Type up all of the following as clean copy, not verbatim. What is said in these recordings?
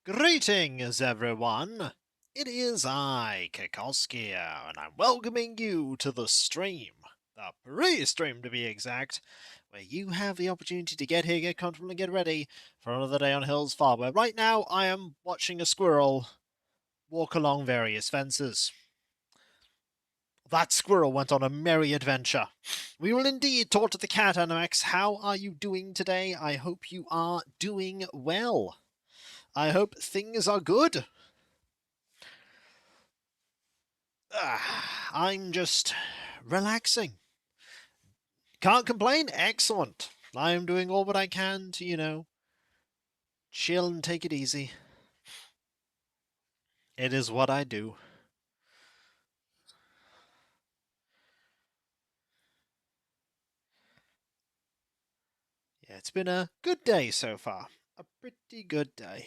Greetings, everyone! It is I, Kikoski, and I'm welcoming you to the stream. The pre-stream, to be exact, where you have the opportunity to get here, get comfortable, and get ready for another day on Hills Farm, where right now I am watching a squirrel walk along various fences. That squirrel went on a merry adventure. We will indeed talk to the cat, Animax. How are you doing today? I hope you are doing well. I hope things are good. I'm just relaxing. Can't complain. Excellent. I am doing all what I can to, chill and take it easy. It is what I do. Yeah, it's been a good day so far. A pretty good day.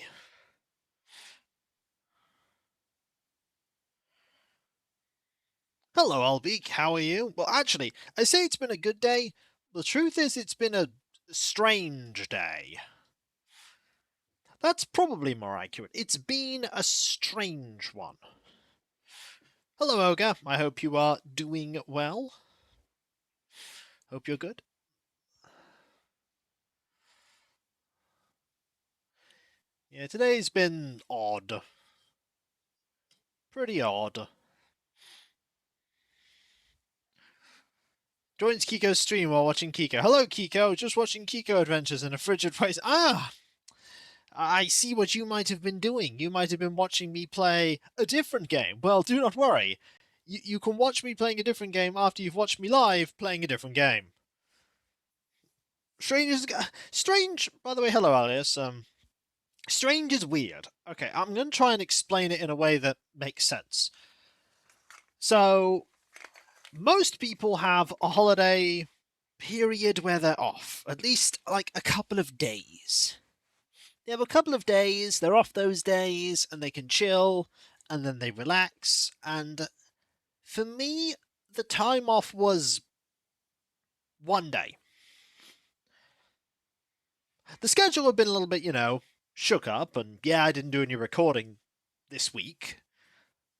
Hello, Albeek. How are you? Well, actually, I say it's been a good day. The truth is, it's been a strange day. That's probably more accurate. It's been a strange one. Hello, Ogre. I hope you are doing well. Hope you're good. Yeah, today's been odd. Pretty odd. Joins Kiko's stream while watching Kiko. Hello, Kiko. Just watching Kiko Adventures in a frigid place. Ah! I see what you might have been doing. You might have been watching me play a different game. Well, do not worry. You can watch me playing a different game after you've watched me live playing a different game. Strange is... Strange... By the way, hello, Alias. Strange is weird. Okay, I'm going to try and explain it in a way that makes sense. So, most people have a holiday period where they're off, at least like a couple of days. They have a couple of days, they're off those days, and they can chill, and then they relax. And for me, the time off was one day. The schedule had been a little bit, shook up, and yeah, I didn't do any recording this week,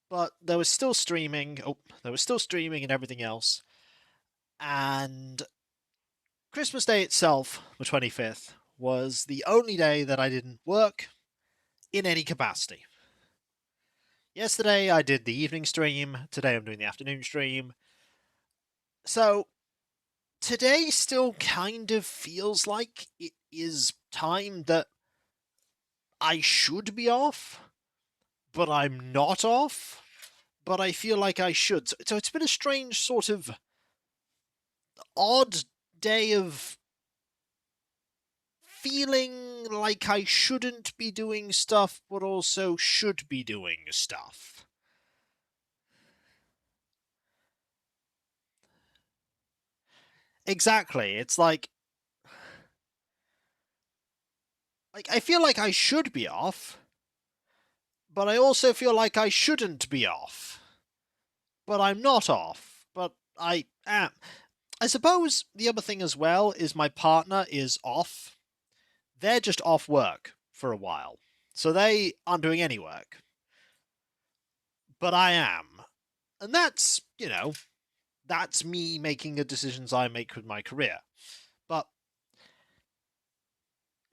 but there was still streaming. Oh, there was still streaming and everything else. And Christmas Day itself, the 25th, was the only day that I didn't work in any capacity. Yesterday I did the evening stream, today I'm doing the afternoon stream. So today still kind of feels like it is time that I should be off, but I'm not off, but I feel like I should. So it's been a strange sort of odd day of feeling like I shouldn't be doing stuff, but also should be doing stuff. Exactly. It's like I feel like I should be off, but I also feel like I shouldn't be off. But I'm not off, but I am. I suppose the other thing as well is my partner is off. They're just off work for a while. So they aren't doing any work. But I am. And that's me making the decisions I make with my career. But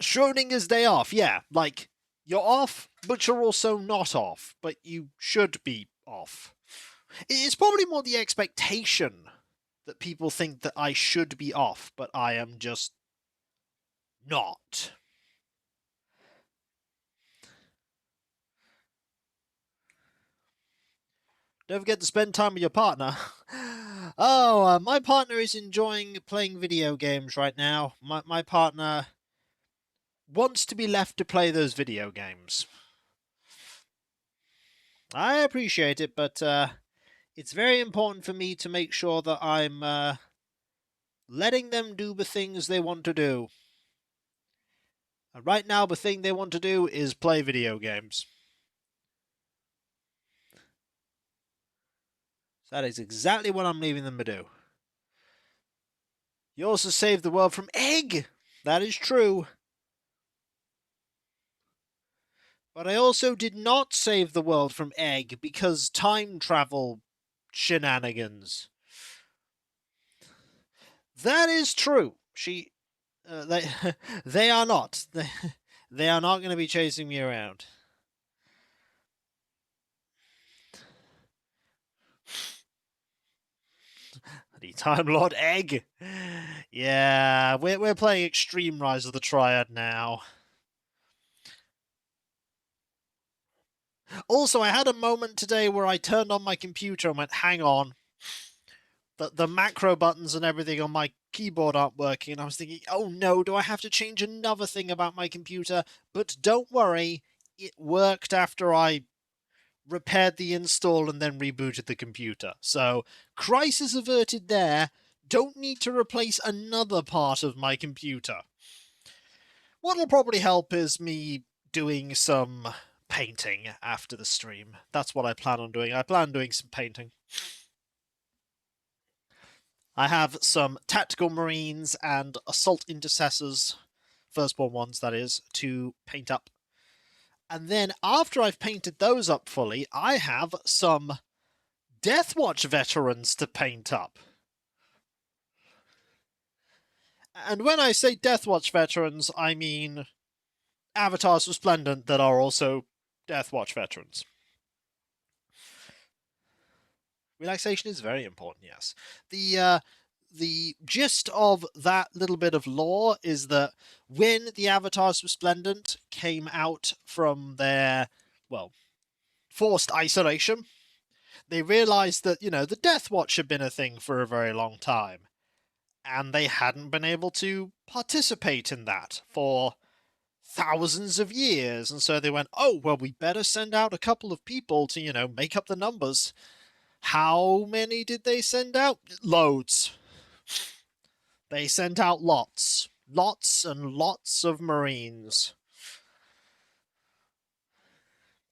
Schrodinger's day off, yeah, like you're off, but you're also not off, but you should be off. It's probably more the expectation that people think that I should be off, but I am just not. Don't forget to spend time with your partner. Oh, my partner is enjoying playing video games right now. My partner wants to be left to play those video games. I appreciate it, but it's very important for me to make sure that I'm letting them do the things they want to do. And right now, the thing they want to do is play video games. So that is exactly what I'm leaving them to do. You also saved the world from egg! That is true. But I also did not save the world from Egg because time travel shenanigans. That is true. They, they are not. They are not going to be chasing me around. The Time Lord Egg. Yeah, we're playing Extreme Rise of the Triad now. Also, I had a moment today where I turned on my computer and went, hang on. The macro buttons and everything on my keyboard aren't working, and I was thinking, oh no, do I have to change another thing about my computer? But don't worry, it worked after I repaired the install and then rebooted the computer. So, crisis averted there. Don't need to replace another part of my computer. What'll probably help is me doing some painting after the stream. That's what I plan on doing. I plan on doing some painting. I have some tactical marines and assault intercessors, firstborn ones that is, to paint up. And then after I've painted those up fully, I have some Deathwatch veterans to paint up. And when I say Deathwatch veterans, I mean avatars resplendent that are also Deathwatch veterans. Relaxation is very important, yes. The gist of that little bit of lore is that when the avatars resplendent came out from their, well, forced isolation, they realized that, the Death Watch had been a thing for a very long time, and they hadn't been able to participate in that for thousands of years. And so they went, oh, well, we better send out a couple of people to, make up the numbers. How many did they send out? Loads. They sent out lots. Lots and lots of Marines.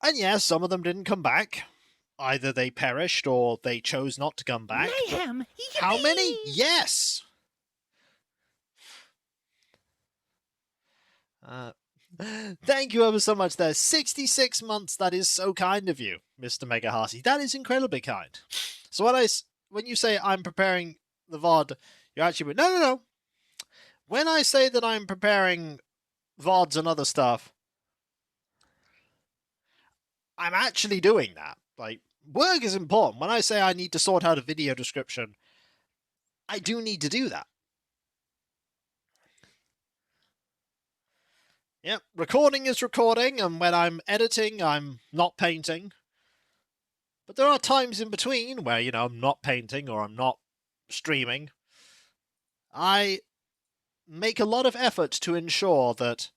And yes, some of them didn't come back. Either they perished or they chose not to come back. Mayhem! How many? Yes! Thank you ever so much there. 66 months. That is so kind of you, Mr. Megahasi. That is incredibly kind. So when you say I'm preparing the VOD, you're actually... No. When I say that I'm preparing VODs and other stuff, I'm actually doing that. Like, work is important. When I say I need to sort out a video description, I do need to do that. Yep, recording is recording, and when I'm editing, I'm not painting. But there are times in between where, I'm not painting or I'm not streaming. I make a lot of effort to ensure that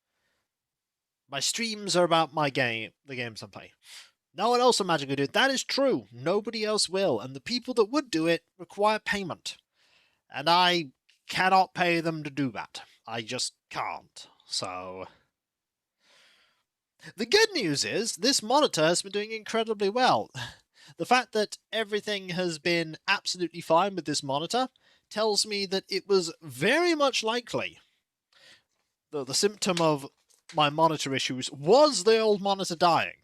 my streams are about my game, the games I'm playing. No one else will magically do it. That is true. Nobody else will. And the people that would do it require payment. And I cannot pay them to do that. I just can't. So... the good news is, this monitor has been doing incredibly well. The fact that everything has been absolutely fine with this monitor tells me that it was very much likely the symptom of my monitor issues was the old monitor dying.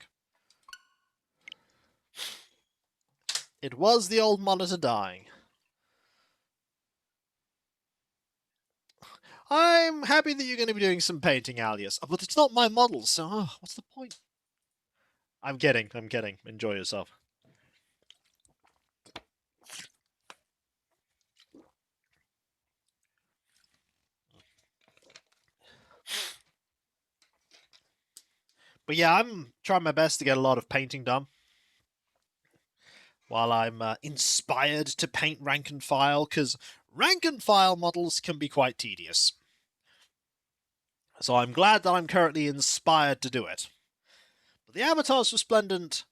It was the old monitor dying. I'm happy that you're going to be doing some painting, Alias. But it's not my model, so what's the point? I'm kidding. Enjoy yourself. But yeah, I'm trying my best to get a lot of painting done. While I'm inspired to paint rank and file, because rank and file models can be quite tedious. So I'm glad that I'm currently inspired to do it. But the Avatars Resplendent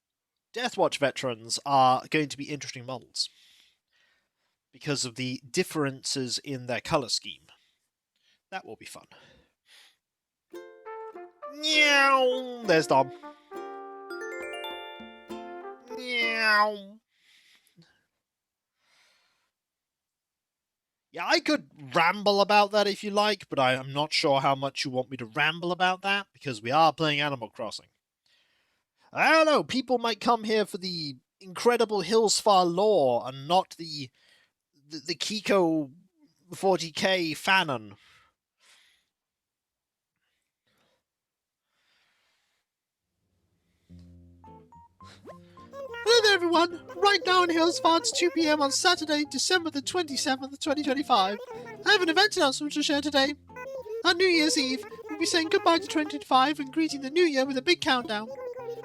Deathwatch veterans are going to be interesting models because of the differences in their color scheme. That will be fun. Meow! There's Dom. Meow! Yeah, I could ramble about that if you like, but I'm not sure how much you want me to ramble about that, because we are playing Animal Crossing. I don't know, people might come here for the incredible Hillsfar lore and not the Kiko 40k fanon. Hello there, everyone! Right now in Hillsfar, it's 2 p.m. on Saturday, December the 27th, 2025. I have an event announcement to share today. On New Year's Eve, we'll be saying goodbye to 2025 and greeting the new year with a big countdown.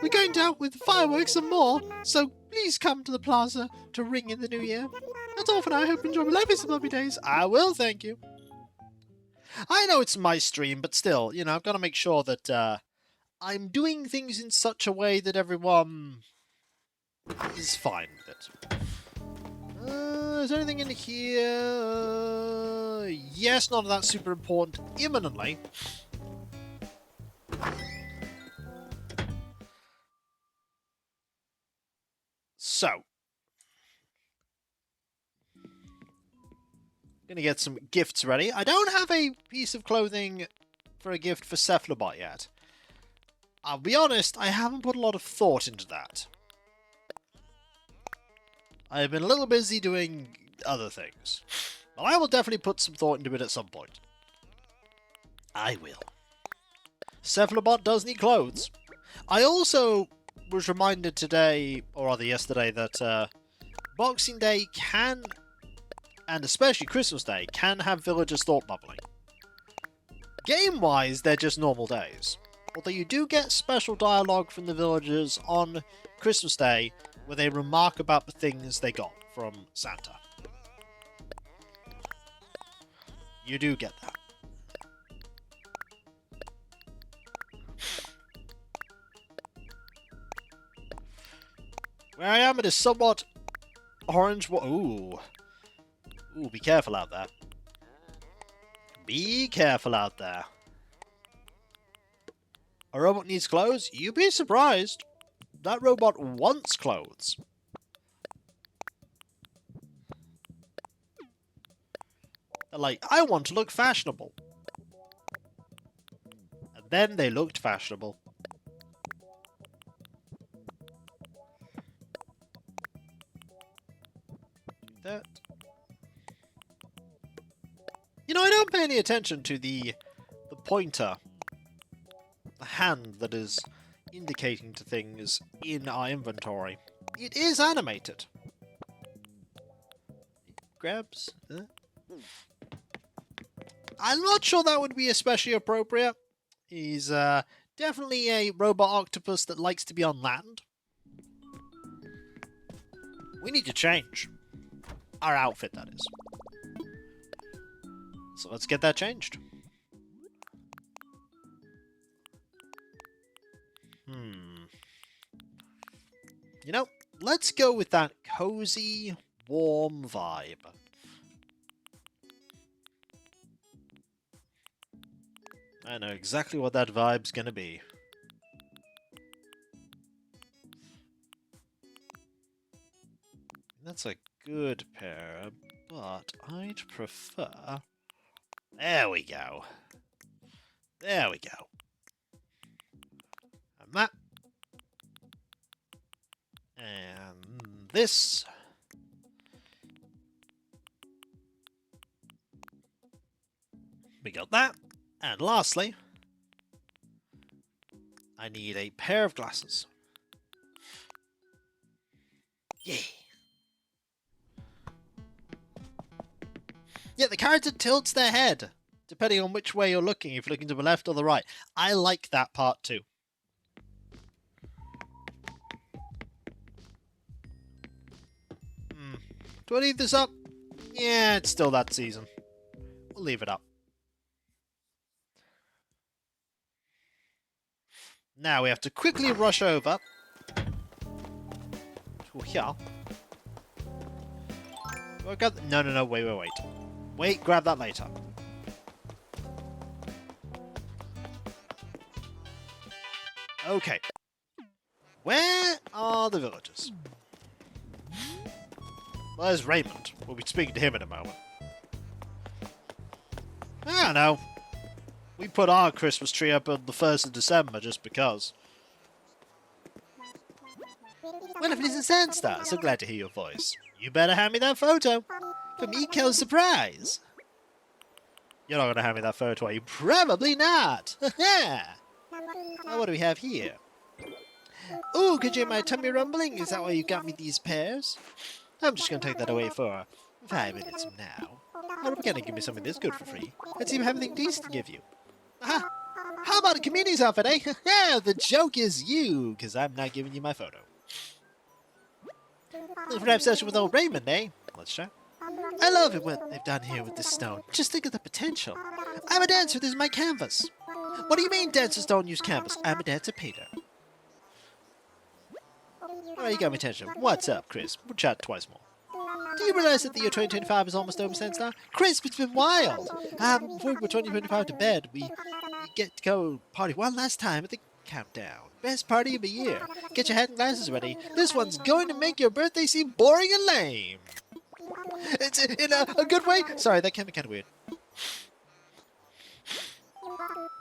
We're going out with fireworks and more, so please come to the plaza to ring in the new year. That's all for now. I hope you enjoy my life and some lovely days. I will, thank you. I know it's my stream, but still, I've got to make sure that I'm doing things in such a way that everyone is fine with it. Is there anything in here? Yes, none of that's super important imminently. So, gonna get some gifts ready. I don't have a piece of clothing for a gift for Cephalobot yet. I'll be honest, I haven't put a lot of thought into that. I've been a little busy doing other things. But I will definitely put some thought into it at some point. I will. Cephalobot does need clothes. I also was reminded today, or rather yesterday, that Boxing Day can, and especially Christmas Day, can have villagers thought bubbling. Game-wise, they're just normal days. Although you do get special dialogue from the villagers on Christmas Day where they remark about the things they got from Santa. You do get that. Where I am, it is somewhat orange. Ooh. Ooh, be careful out there. Be careful out there. A robot needs clothes? You'd be surprised. That robot wants clothes. They're like, I want to look fashionable. And then they looked fashionable. That. I don't pay any attention to the pointer. The hand that is indicating to things in our inventory. It is animated. Grabs. I'm not sure that would be especially appropriate. He's definitely a robot octopus that likes to be on land. We need to change. Our outfit, that is. So let's get that changed. Let's go with that cozy, warm vibe. I know exactly what that vibe's gonna be. That's a good pair, but I'd prefer... There we go. There we go. And that. And this. We got that. And lastly, I need a pair of glasses. Yay. Yeah, the character tilts their head, depending on which way you're looking, if you're looking to the left or the right. I like that part too. Do I leave this up? Yeah, it's still that season. We'll leave it up. Now we have to quickly rush over to here. No, wait. Wait, grab that later. Okay. Where are the villagers? Well, there's Raymond. We'll be speaking to him in a moment. I don't know. We put our Christmas tree up on the 1st of December just because. Well, if it isn't Sandstar, so glad to hear your voice. You better hand me that photo. For Miko's surprise. You're not going to hand me that photo, are you? Probably not. Now, what do we have here? Ooh, could you hear my tummy rumbling? Is that why you got me these pears? I'm just going to take that away for 5 minutes from now. How are going to give me something this good for free? Let's see if I have anything decent to give you. Aha! How about a comedian's outfit, eh? Yeah, the joke is you, because I'm not giving you my photo. For an obsession with old Raymond, eh? Let's try. I love it what they've done here with this stone. Just think of the potential. I'm a dancer, this is my canvas. What do you mean dancers don't use canvas? I'm a dancer painter. Alright, you got my attention. What's up, Chris? We'll chat twice more. Do you realize that the year 2025 is almost over, Sandstar? Chris, it's been wild! Before we put 2025 to bed, we get to go party one last time at the countdown. Best party of the year. Get your hat and glasses ready. This one's going to make your birthday seem boring and lame. It's in a good way. Sorry, that can be kind of weird.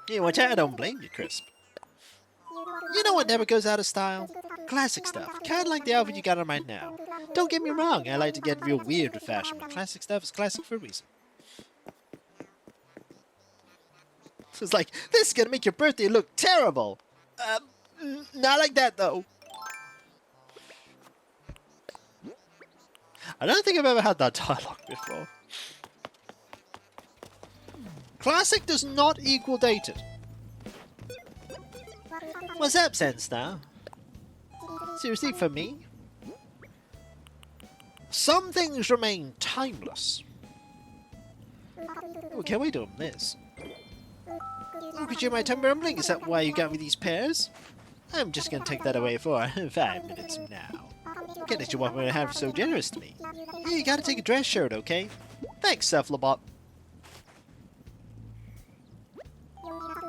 Yeah, watch out, I don't blame you, Chris. You know what never goes out of style? Classic stuff. Kind of like the outfit you got on right now. Don't get me wrong, I like to get real weird with fashion, but classic stuff is classic for a reason. So it's like, this is going to make your birthday look terrible. Not like that, though. I don't think I've ever had that dialogue before. Classic does not equal dated. What's up, Sandstar? Seriously, for me? Some things remain timeless. Oh, can we do this? Oh, could you hear my tongue rumbling? Is that why you got me these pears? I'm just gonna take that away for 5 minutes from now. Can't let you walk away and have so generous to me. Hey, you gotta take a dress shirt, okay? Thanks, Cephalobot.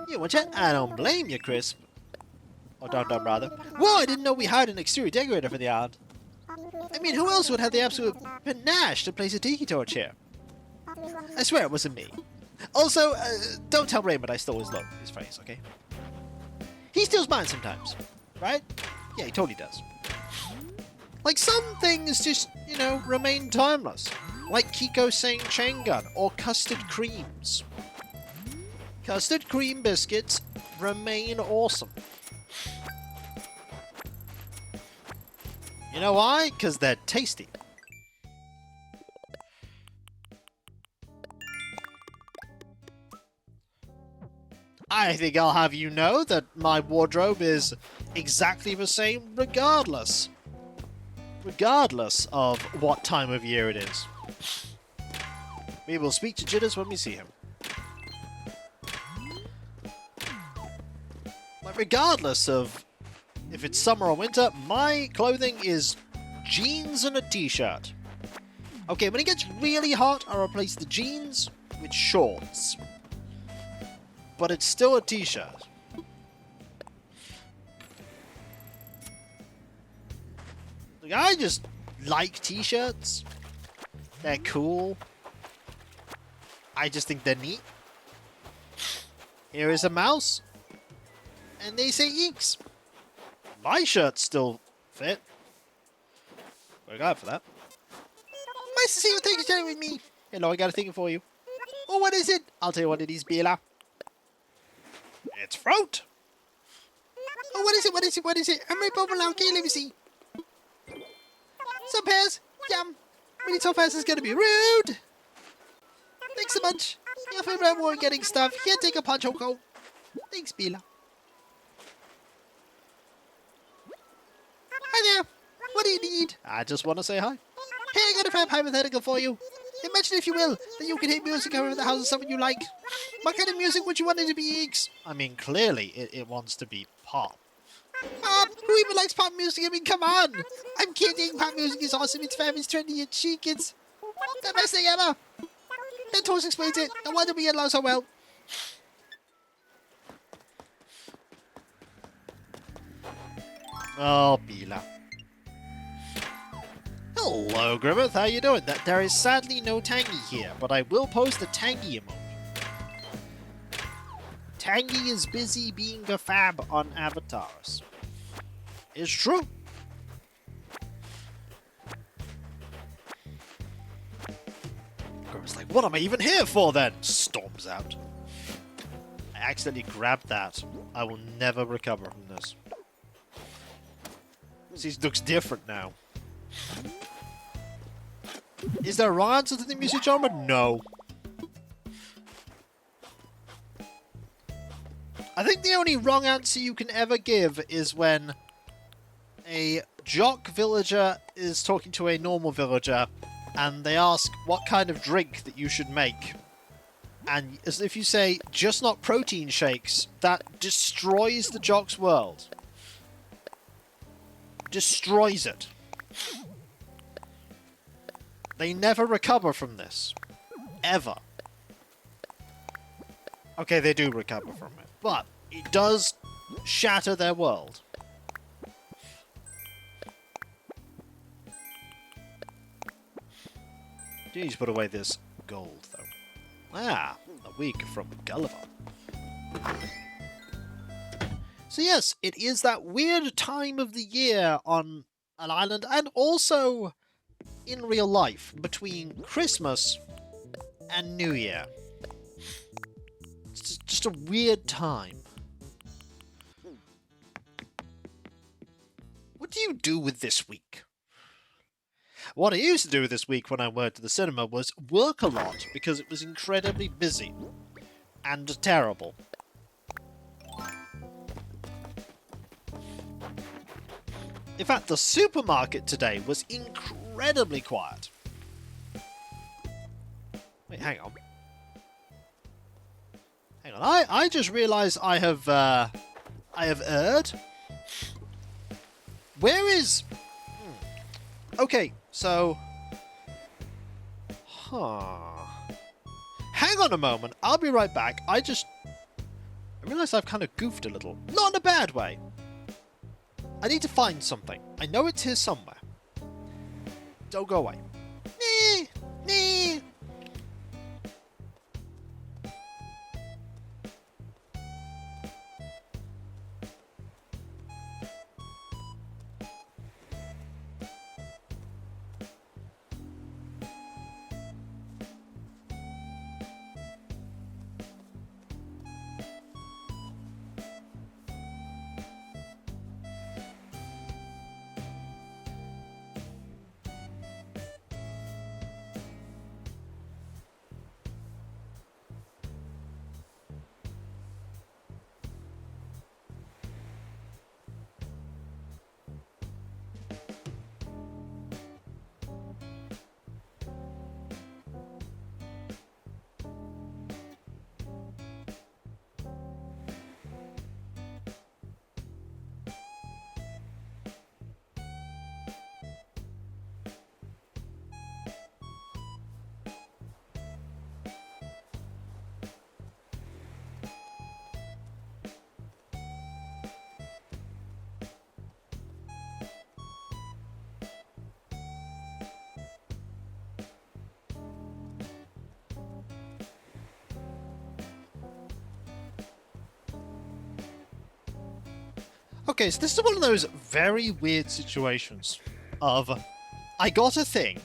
You want chat? I don't blame you, Chris. Or Dum-Dum, rather. Whoa, I didn't know we hired an exterior decorator for the yard. I mean, who else would have the absolute panache to place a tiki torch here? I swear it wasn't me. Also, don't tell Raymond I stole his phrase, okay? He steals mine sometimes, right? Yeah, he totally does. Like, some things just, you know, remain timeless. Like Kiko saying chain gun or custard creams. Custard cream biscuits remain awesome. You know why? Because they're tasty. I think I'll have you know that my wardrobe is exactly the same regardless. Regardless of what time of year it is. We will speak to Jitters when we see him. But regardless of if it's summer or winter, my clothing is jeans and a t-shirt. Okay, when it gets really hot, I'll replace the jeans with shorts. But it's still a t-shirt. Like, I just like t-shirts. They're cool. I just think they're neat. Here is a mouse. And they say eeks. My shirts still fit. Work hard for that. Nice to see you. Thank you for sharing with me. Hello, I got a thing for you. Oh, what is it? I'll tell you what it is, Bela. It's fruit. Oh, what is it? What is it? What is it? I'm right over now. Okay, let me see. Some pears. Yum. When it's so fast, it's gonna be rude. Thanks a bunch. If I'm more getting stuff, here, take a punch, Hoko. Thanks, Bela. Hi there. What do you need? I just want to say hi. Hey, I got a fab hypothetical for you. Imagine, if you will, that you can hit music over the house of someone you like. What kind of music would you want it to be, Eeks? I mean, clearly, it wants to be pop. Pop? Who even likes pop music? I mean, come on! I'm kidding, pop music is awesome, it's fab, it's trendy, it's chic, it's the best thing ever! That toast explains it, no wonder we get along so well. Oh, Bela. Hello, Grimmeth, how you doing? There is sadly no Tangy here, but I will post a Tangy emote. Tangy is busy being a fab on avatars. It's true. It's like, what am I even here for then? Storms out. I accidentally grabbed that. I will never recover from this. See, it looks different now. Is there a wrong answer to the music genre? No. I think the only wrong answer you can ever give is when a jock villager is talking to a normal villager and they ask what kind of drink that you should make. And as if you say, just not protein shakes, that destroys the jock's world. Destroys it. They never recover from this. Ever. Okay, they do recover from it. But it does shatter their world. Do need to put away this gold, though. Ah, a week from Gulliver. So yes, it is that weird time of the year on an island, and also in real life, between Christmas and New Year. It's just a weird time. What do you do with this week? What I used to do this week when I worked at the cinema was work a lot because it was incredibly busy and terrible. In fact, the supermarket today was incredibly quiet. Wait, hang on. Hang on, I just realised I have erred. Where is... Okay, so... Hang on a moment, I'll be right back. I realise I've kind of goofed a little. Not in a bad way. I need to find something. I know it's here somewhere. Don't go away. Nee, nee. Okay, so this is one of those very weird situations of, I got a thing,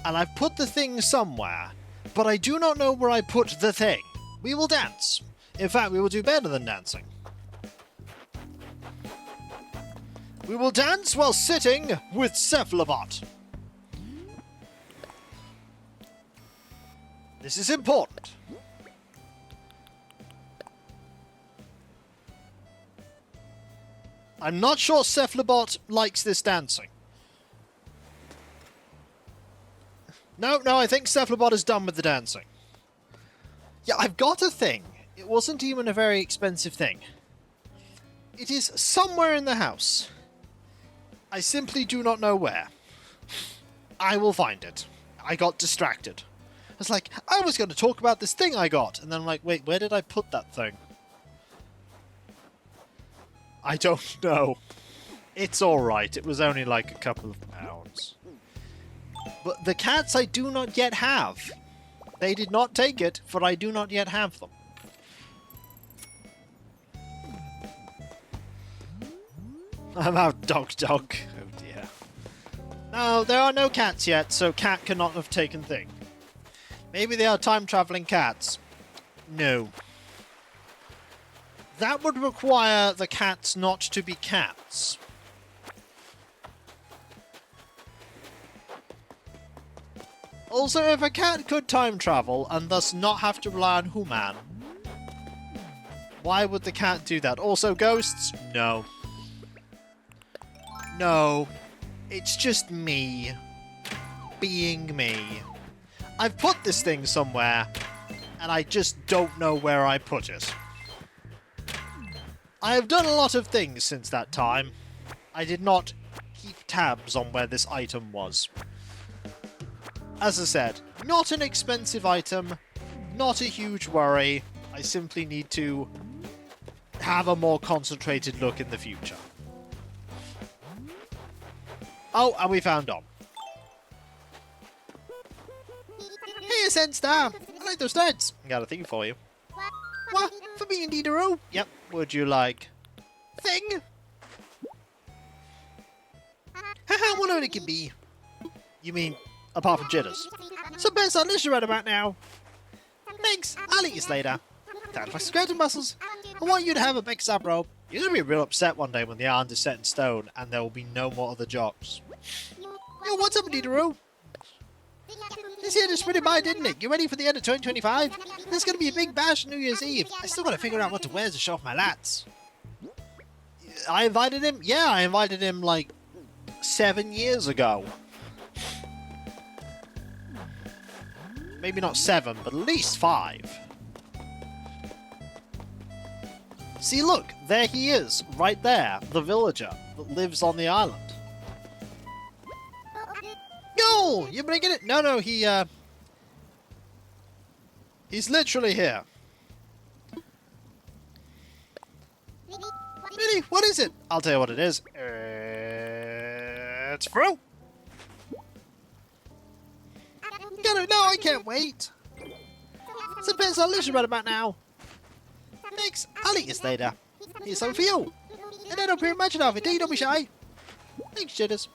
and I've put the thing somewhere, but I do not know where I put the thing. We will dance. In fact, we will do better than dancing. We will dance while sitting with Cephalobot. This is important. I'm not sure Cephalobot likes this dancing. No, I think Cephalobot is done with the dancing. Yeah, I've got a thing. It wasn't even a very expensive thing. It is somewhere in the house. I simply do not know where. I will find it. I got distracted. I was like, I was going to talk about this thing I got. And then I'm like, wait, where did I put that thing? I don't know. It's alright. It was only like a couple of pounds. But the cats I do not yet have. They did not take it, for I do not yet have them. I'm out, dog. Oh dear. No, there are no cats yet, so cat cannot have taken thing. Maybe they are time-traveling cats. No. That would require the cats not to be cats. Also, if a cat could time travel and thus not have to rely on human, why would the cat do that? Also, ghosts? No. No. It's just me. Being me. I've put this thing somewhere, and I just don't know where I put it. I have done a lot of things since that time. I did not keep tabs on where this item was. As I said, not an expensive item, not a huge worry. I simply need to have a more concentrated look in the future. Oh, and we found Dom. Hey, Ascent Star! I like those studs! Got a thing for you. What? For me and Diderot? Yep. Would you like... thing? Haha, whatever it can be. You mean, apart from jitters? Some best on list right about now. Thanks, I'll eat you later. Time for skeleton muscles. I want you to have a big sub rope. You're going to be real upset one day when the island is set in stone and there will be no more other jocks. Yo, what's up, Diderot? This year just pretty by, didn't it? You ready for the end of 2025? There's going to be a big bash on New Year's Eve. I still got to figure out what to wear to show off my lats. I invited him? Yeah, I invited him like 7 years ago. Maybe not 7, but at least 5. See, look, there he is, right there, the villager that lives on the island. No, you're bringing it? No, he's literally here. Really? What is it? I'll tell you what it is. It's fruit. Get it? No, I can't wait. It's a bit delicious right about now. Thanks, I'll eat this later. Here's something for you. And I don't pretty much enough it, don't be shy. Thanks, Jitters.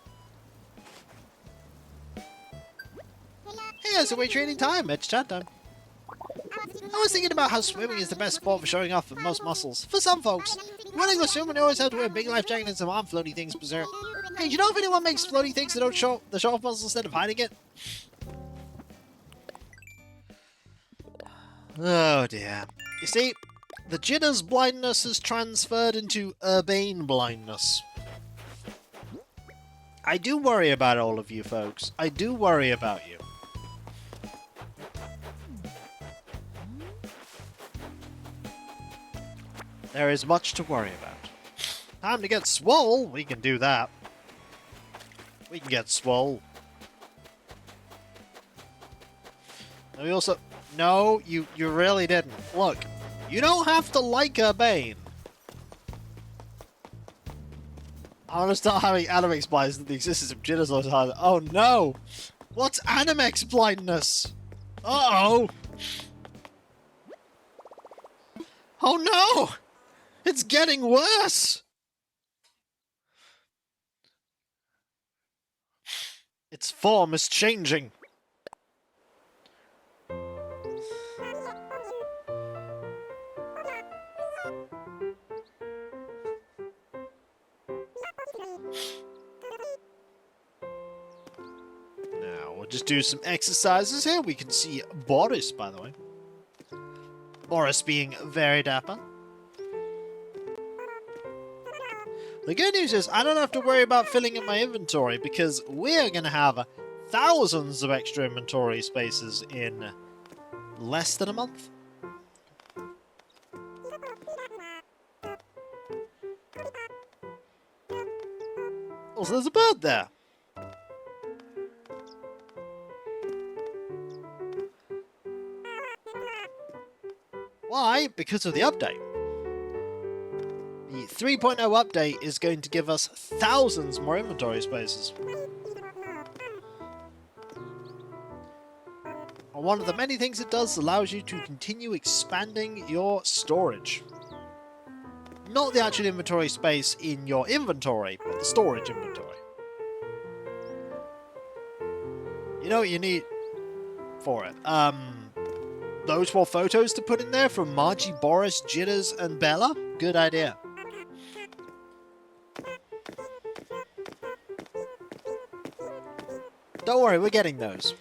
Hey, so we're trading time. It's chat time. I was thinking about how swimming is the best sport for showing off the most muscles. For some folks, when I go swimming, I always have to wear a big life jacket and some arm floaty things berserk. Hey, do you know if anyone makes floaty things that don't show the show off muscles instead of hiding it? Oh dear. You see, the Jitters blindness has transferred into urbane blindness. I do worry about all of you folks. I do worry about you. There is much to worry about. Time to get swole. We can do that. We can get swole. And we also... No, you really didn't. Look, you don't have to like Urbane. I want to start having Animex blindness that the existence of jitters all the time. Oh no! What's Animex blindness? Uh-oh! Oh no! It's getting worse! Its form is changing. Now, we'll just do some exercises here. We can see Boris, by the way. Boris being very dapper. The good news is I don't have to worry about filling up my inventory because we're going to have thousands of extra inventory spaces in less than a month. Also, there's a bird there. Why? Because of the update. The 3.0 update is going to give us thousands more inventory spaces. And one of the many things it does allows you to continue expanding your storage. Not the actual inventory space in your inventory, but the storage inventory. You know what you need for it. Those 4 photos to put in there from Margie, Boris, Jitters, and Bella? Good idea. Don't worry, we're getting those.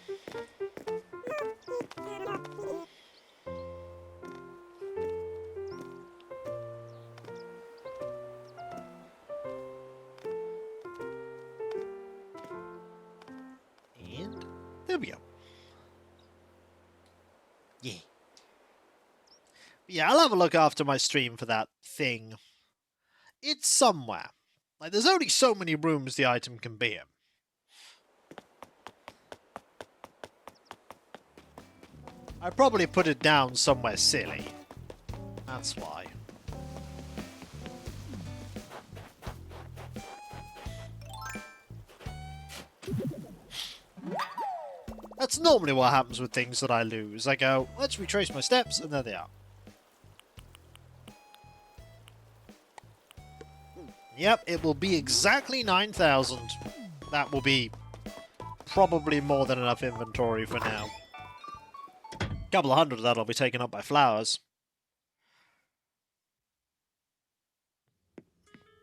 And there we go. Yeah. Yeah, I'll have a look after my stream for that thing. It's somewhere. Like, there's only so many rooms the item can be in. I probably put it down somewhere silly. That's why. That's normally what happens with things that I lose. I go, let's retrace my steps, and there they are. Yep, it will be exactly 9,000. That will be probably more than enough inventory for now. A couple of hundred of that will be taken up by flowers.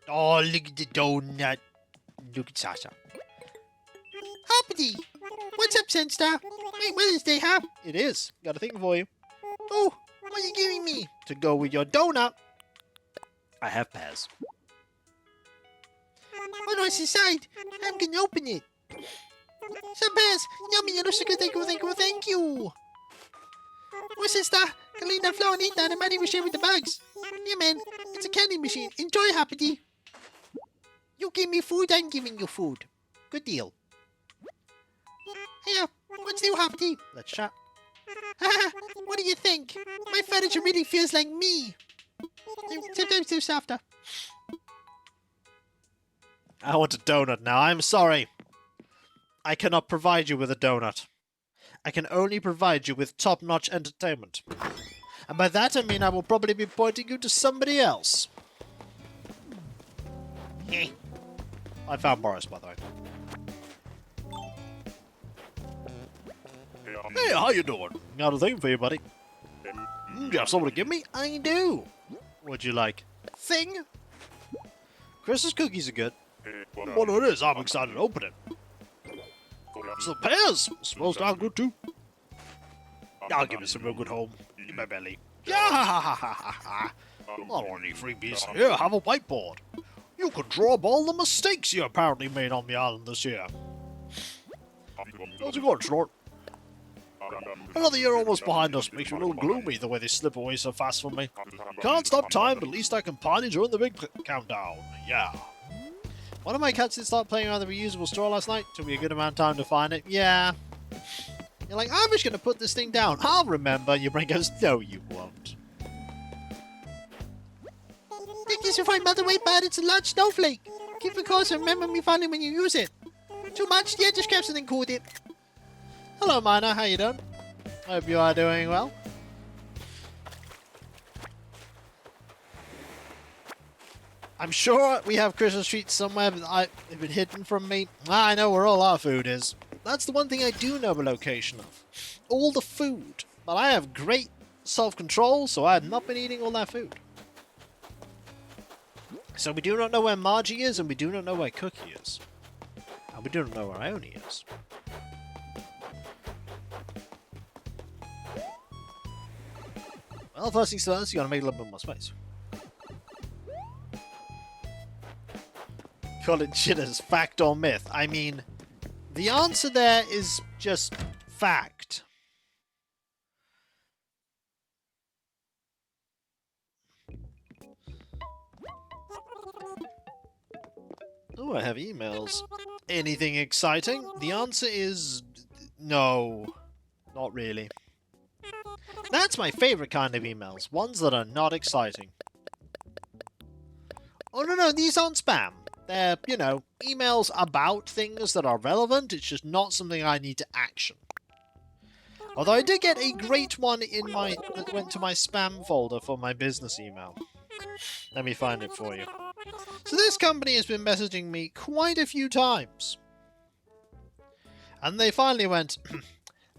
Oh, look at the donut. Look at Sasha. Hoppity! What's up, Sunstar? Hey, Wednesday, huh? It is. Got a thing for you. Oh, what are you giving me? To go with your donut. I have pears. Oh, no, it's inside. I'm gonna open it. Some pears. Yummy, and also good. Thank you. What's this, Star? Can leave that flour and eat that and money we share with the bugs. Yeah, man. It's a candy machine. Enjoy, Hoppity. You give me food, I'm giving you food. Good deal. Hey, what's new, Hoppity? Let's chat. Haha, what do you think? My furniture really feels like me. Sometimes too softer. I want a donut now. I'm sorry. I cannot provide you with a donut. I can only provide you with top-notch entertainment. And by that I mean I will probably be pointing you to somebody else. I found Boris, by the way. Hey, how you doing? Got a thing for you, buddy. You have something to give me? I do. What'd you like? Thing? Chris's cookies are good. What it is, I'm excited to open it. Some pears! Smells darn good too. I'll give it some real good home in my belly. Yeah, I don't need freebies. Here, have a whiteboard. You can draw up all the mistakes you apparently made on the island this year. How's it going, Snort? Another year almost behind us makes me a little gloomy the way they slip away so fast from me. Can't stop time, but at least I can party during the big countdown. Yeah. One of my cats did start playing around the reusable straw last night. Took me a good amount of time to find it. Yeah. You're like, I'm just going to put this thing down. I'll remember. Your brain goes, no, you won't. Think you should find Mother Way bad. It's a large snowflake. Keep the course and remember me finally when you use it. Too much? Yeah, just grab something cool with it. Hello, Miner. How you doing? Hope you are doing well. I'm sure we have Christmas treats somewhere, but they've been hidden from me. I know where all our food is. That's the one thing I do know the location of. All the food. But I have great self-control, so I have not been eating all that food. So we do not know where Margie is, and we do not know where Cookie is. And we do not know where Ione is. Well, first things first, you gotta make a little bit more space. Call it jitters, fact or myth? I mean, the answer there is just fact. Oh, I have emails. Anything exciting? The answer is no, not really. That's my favorite kind of emails, ones that are not exciting. Oh no, these aren't spam. They're, you know, emails about things that are relevant, it's just not something I need to action. Although I did get a great one in that went to my spam folder for my business email. Let me find it for you. So this company has been messaging me quite a few times. And they finally went,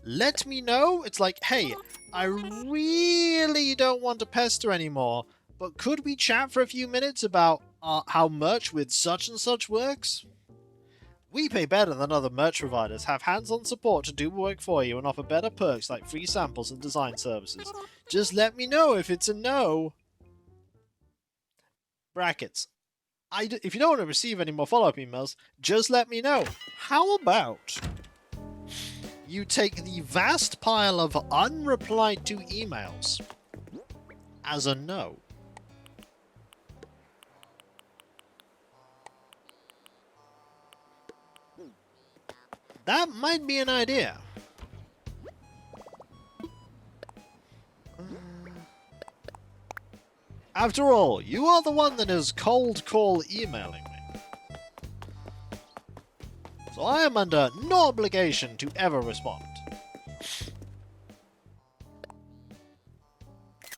let me know. It's like, hey, I really don't want to pester anymore, but could we chat for a few minutes about how merch with such and such works? We pay better than other merch providers, have hands-on support to do work for you, and offer better perks like free samples and design services. Just let me know if it's a no. Brackets. If you don't want to receive any more follow-up emails, just let me know. How about you take the vast pile of unreplied to emails as a no? That might be an idea. After all, you are the one that is cold call emailing me. So I am under no obligation to ever respond.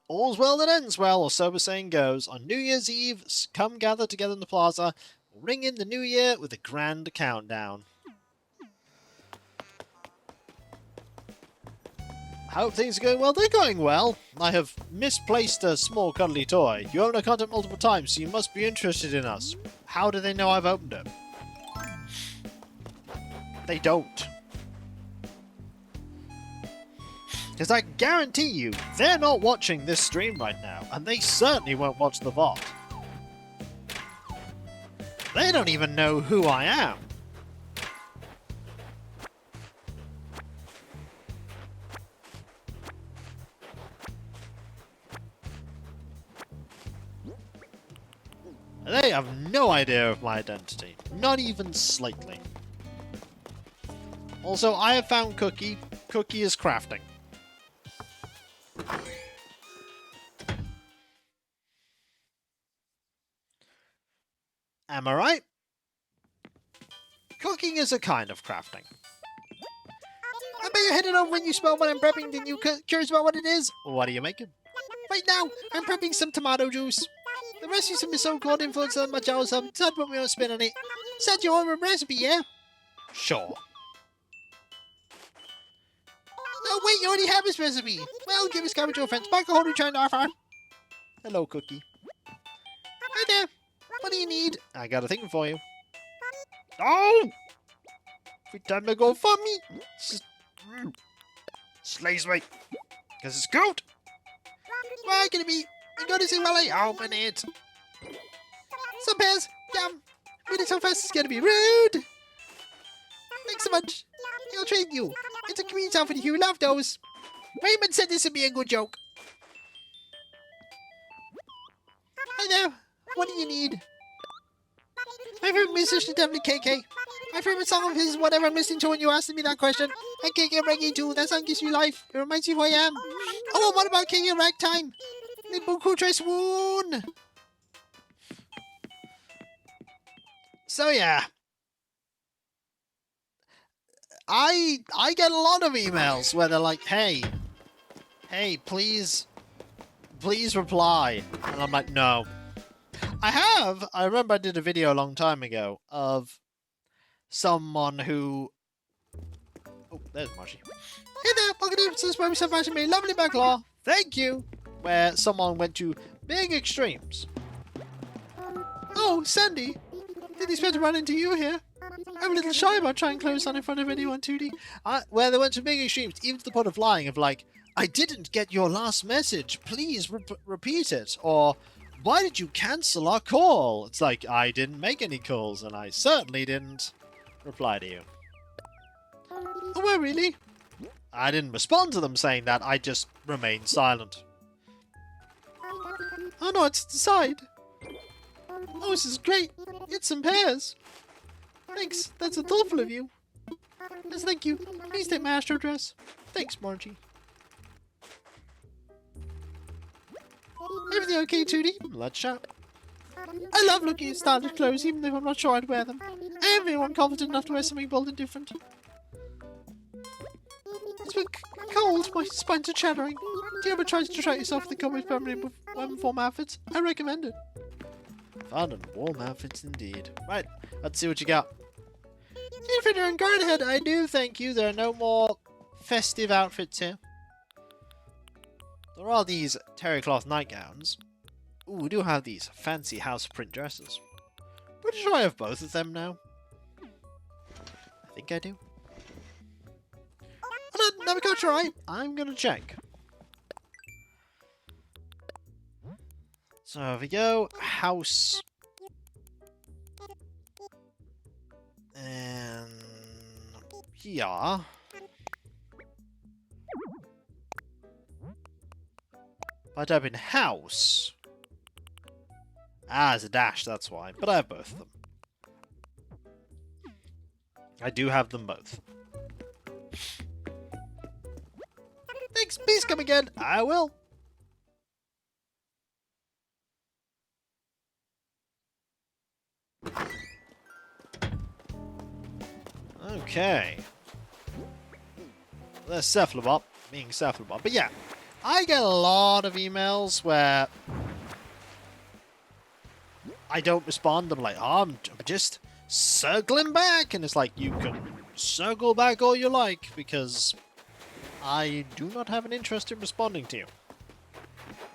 All's well that ends well, or so the saying goes. On New Year's Eve, come gather together in the plaza. We'll ring in the new year with a grand countdown. I hope things are going well. They're going well. I have misplaced a small cuddly toy. You opened our content multiple times, so you must be interested in us. How do they know I've opened it? They don't. Because I guarantee you, they're not watching this stream right now, and they certainly won't watch the VOD. They don't even know who I am. They have no idea of my identity. Not even slightly. Also, I have found Cookie. Cookie is crafting. Am I right? Cooking is a kind of crafting. I bet you're headed over when you smell what I'm prepping, then you're curious about what it is. What are you making? Right now, I'm prepping some tomato juice. The recipe's some so-called influence on my childhood, so decide to put my own spin on it. Set your own recipe, yeah? Sure. No, wait, you already have this recipe. Well, give this garbage to a friend. Back a whole new trying to offer. Hello, Cookie. Hi there. What do you need? I got a thing for you. Oh! Every time they go for me, slays me. Because it's good. Why can it be? I'm going to see while I open it. Some pears. Yum. Read it so fast it's going to be rude. Thanks so much. I'll trade you. It's a community outfit you love those. Raymond said this would be a good joke. Hi there. What do you need? My favorite musician is definitely KK. My favorite song of his is whatever I'm listening to when you asked me that question. And KK Reggae too. That song gives you life. It reminds you who I am. Oh, what about KK Ragtime? Beaucoup swoon. So yeah. I get a lot of emails where they're like, hey, please reply. And I'm like, no. I remember I did a video a long time ago of someone who... Oh, there's Marshy. Hey there, welcome to this where we have me lovely backlaw. Thank you. Where someone went to big extremes. Oh, Sandy, did expect to run into you here? I'm a little shy about trying close on in front of anyone, 2D. Where they went to big extremes, even to the point of lying, of like, I didn't get your last message, please repeat it, or why did you cancel our call? It's like, I didn't make any calls, and I certainly didn't reply to you. Oh, well, really? I didn't respond to them saying that, I just remained silent. Oh no, it's the side. Oh, this is great. Get some pears. Thanks, that's so thoughtful of you. Yes, thank you. Please take my Astro address. Thanks, Margie. Everything okay, 2D? Let's chat. I love looking at stylish clothes, even if I'm not sure I'd wear them. I am very confident enough to wear something bold and different. It's been cold, my spines are chattering. Do you ever try to distract yourself with the comic permanent weapon form outfits? I recommend it. Fun and warm outfits indeed. Right, let's see what you got. If you're on guard ahead, I do thank you. There are no more festive outfits here. There are these terry cloth nightgowns. Ooh, we do have these fancy house print dresses. Pretty sure I have both of them now. I think I do. Oh, no, never go try. I'm gonna check. So here we go. House. And here. If I type in house. Ah, it's a dash, that's why. But I have both of them. I do have them both. Thanks, please come again. I will. Okay. There's Cephalobot, being Cephalobot. But yeah, I get a lot of emails where I don't respond. I'm like, oh, I'm just circling back. And it's like, you can circle back all you like, because I do not have an interest in responding to you.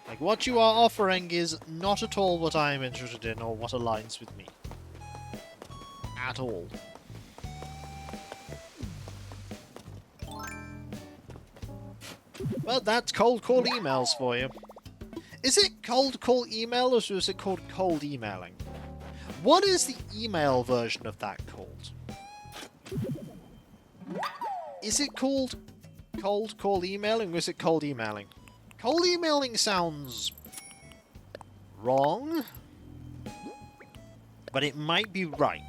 Like, what you are offering is not at all what I am interested in or what aligns with me. At all. Well, that's cold call emails for you. Is it cold call email or is it called cold emailing? What is the email version of that called? Is it called cold call emailing or is it cold emailing? Cold emailing sounds wrong, but it might be right.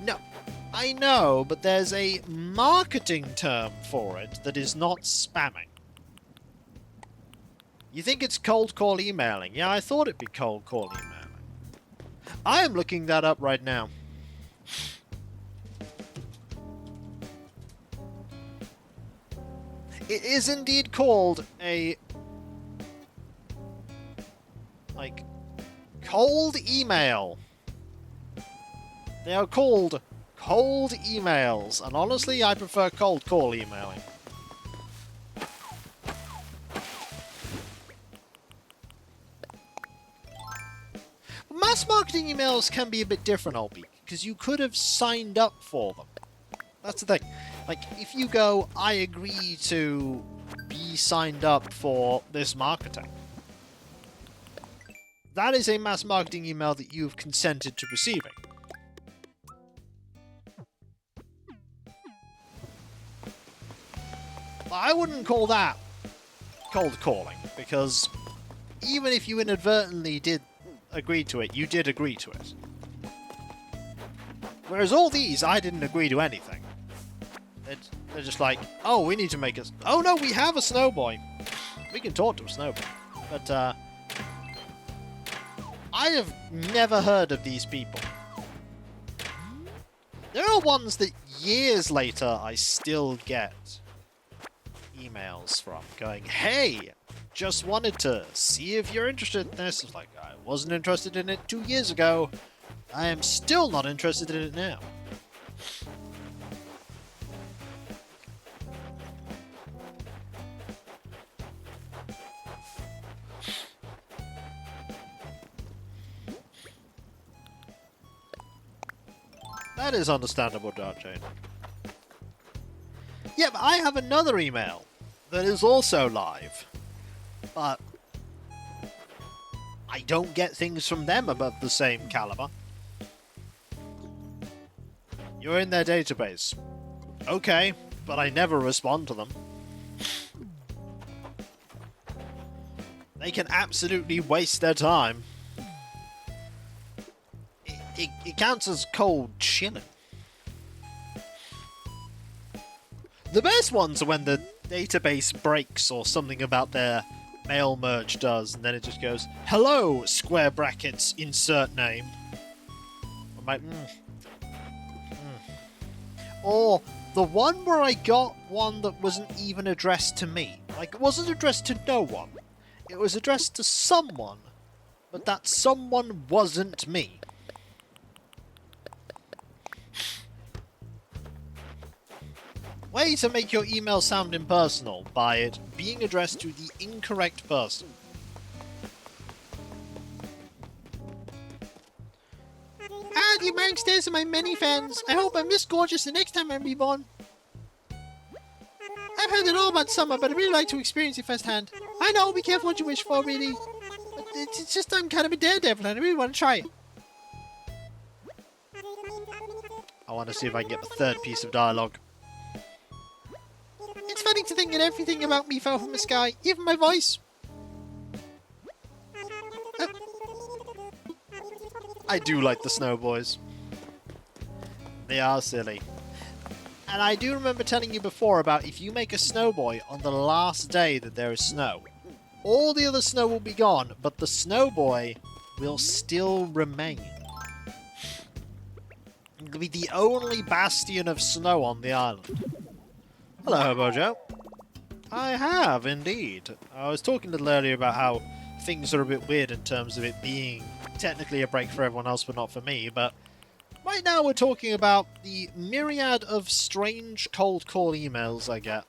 No, I know, but there's a marketing term for it that is not spamming. You think it's cold call emailing? Yeah, I thought it'd be cold call emailing. I am looking that up right now. It is indeed called a, like, cold email. They are called cold emails, and honestly, I prefer cold call emailing. Mass marketing emails can be a bit different, Albie, because you could have signed up for them. That's the thing. Like, if you go, I agree to be signed up for this marketing, that is a mass marketing email that you've consented to receiving. I wouldn't call that cold calling, because even if you inadvertently did agree to it, you did agree to it. Whereas all these, I didn't agree to anything. They're just like, oh, we need to make us... Oh no, we have a snowboy. We can talk to a snowboy. But, I have never heard of these people. There are ones that years later I still get emails from, going, hey, just wanted to see if you're interested in this. It's like, I wasn't interested in it 2 years ago. I am still not interested in it now. That is understandable, Dark Jane. Yeah, but I have another email that is also live, but I don't get things from them above the same caliber. You're in their database. Okay, but I never respond to them. They can absolutely waste their time. It counts as cold chilling. The best ones are when the database breaks or something about their mail merge does, and then it just goes, hello, square brackets, insert name. I'm like, Or the one where I got one that wasn't even addressed to me. Like, it wasn't addressed to no one. It was addressed to someone but that someone wasn't me. Way to make your email sound impersonal by it being addressed to the incorrect person. Ah, the American stairs are my many fans. I hope I'm this gorgeous the next time I'm reborn. I've heard it all about summer, but I'd really like to experience it firsthand. I know, be careful what you wish for, really. But it's just I'm kind of a daredevil and I really want to try it. I want to see if I can get the third piece of dialogue. It's funny to think that everything about me fell from the sky, even my voice. I do like the Snow Boys. They are silly. And I do remember telling you before about if you make a snow boy on the last day that there is snow, all the other snow will be gone, but the snow boy will still remain. It'll be the only bastion of snow on the island. Hello, Hobo Joe. I have, indeed. I was talking a little earlier about how things are a bit weird in terms of it being technically a break for everyone else but not for me, but right now we're talking about the myriad of strange cold call emails I get.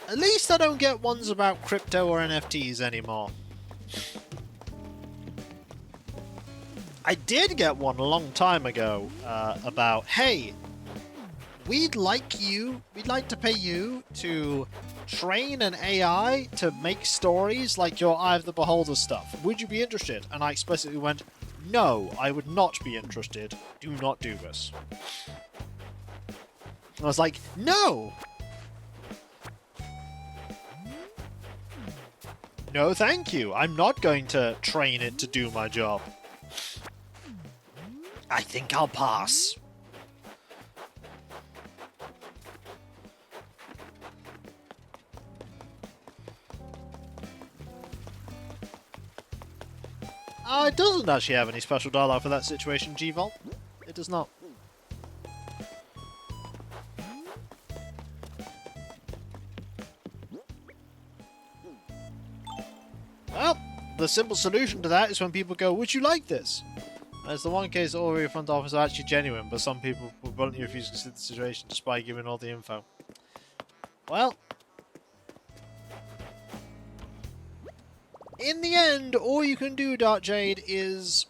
At least I don't get ones about crypto or NFTs anymore. I did get one a long time ago about, hey, we'd like to pay you to train an AI to make stories like your Eye of the Beholder stuff. Would you be interested? And I explicitly went, no, I would not be interested. Do not do this. I was like, no! No, thank you. I'm not going to train it to do my job. I think I'll pass. It doesn't actually have any special dialogue for that situation, G-Vault. It does not. Well, the simple solution to that is when people go, would you like this? And it's the one case that all of your front office are actually genuine, but some people will bluntly refuse to consider the situation despite giving all the info. Well, in the end, all you can do, Dark Jade, is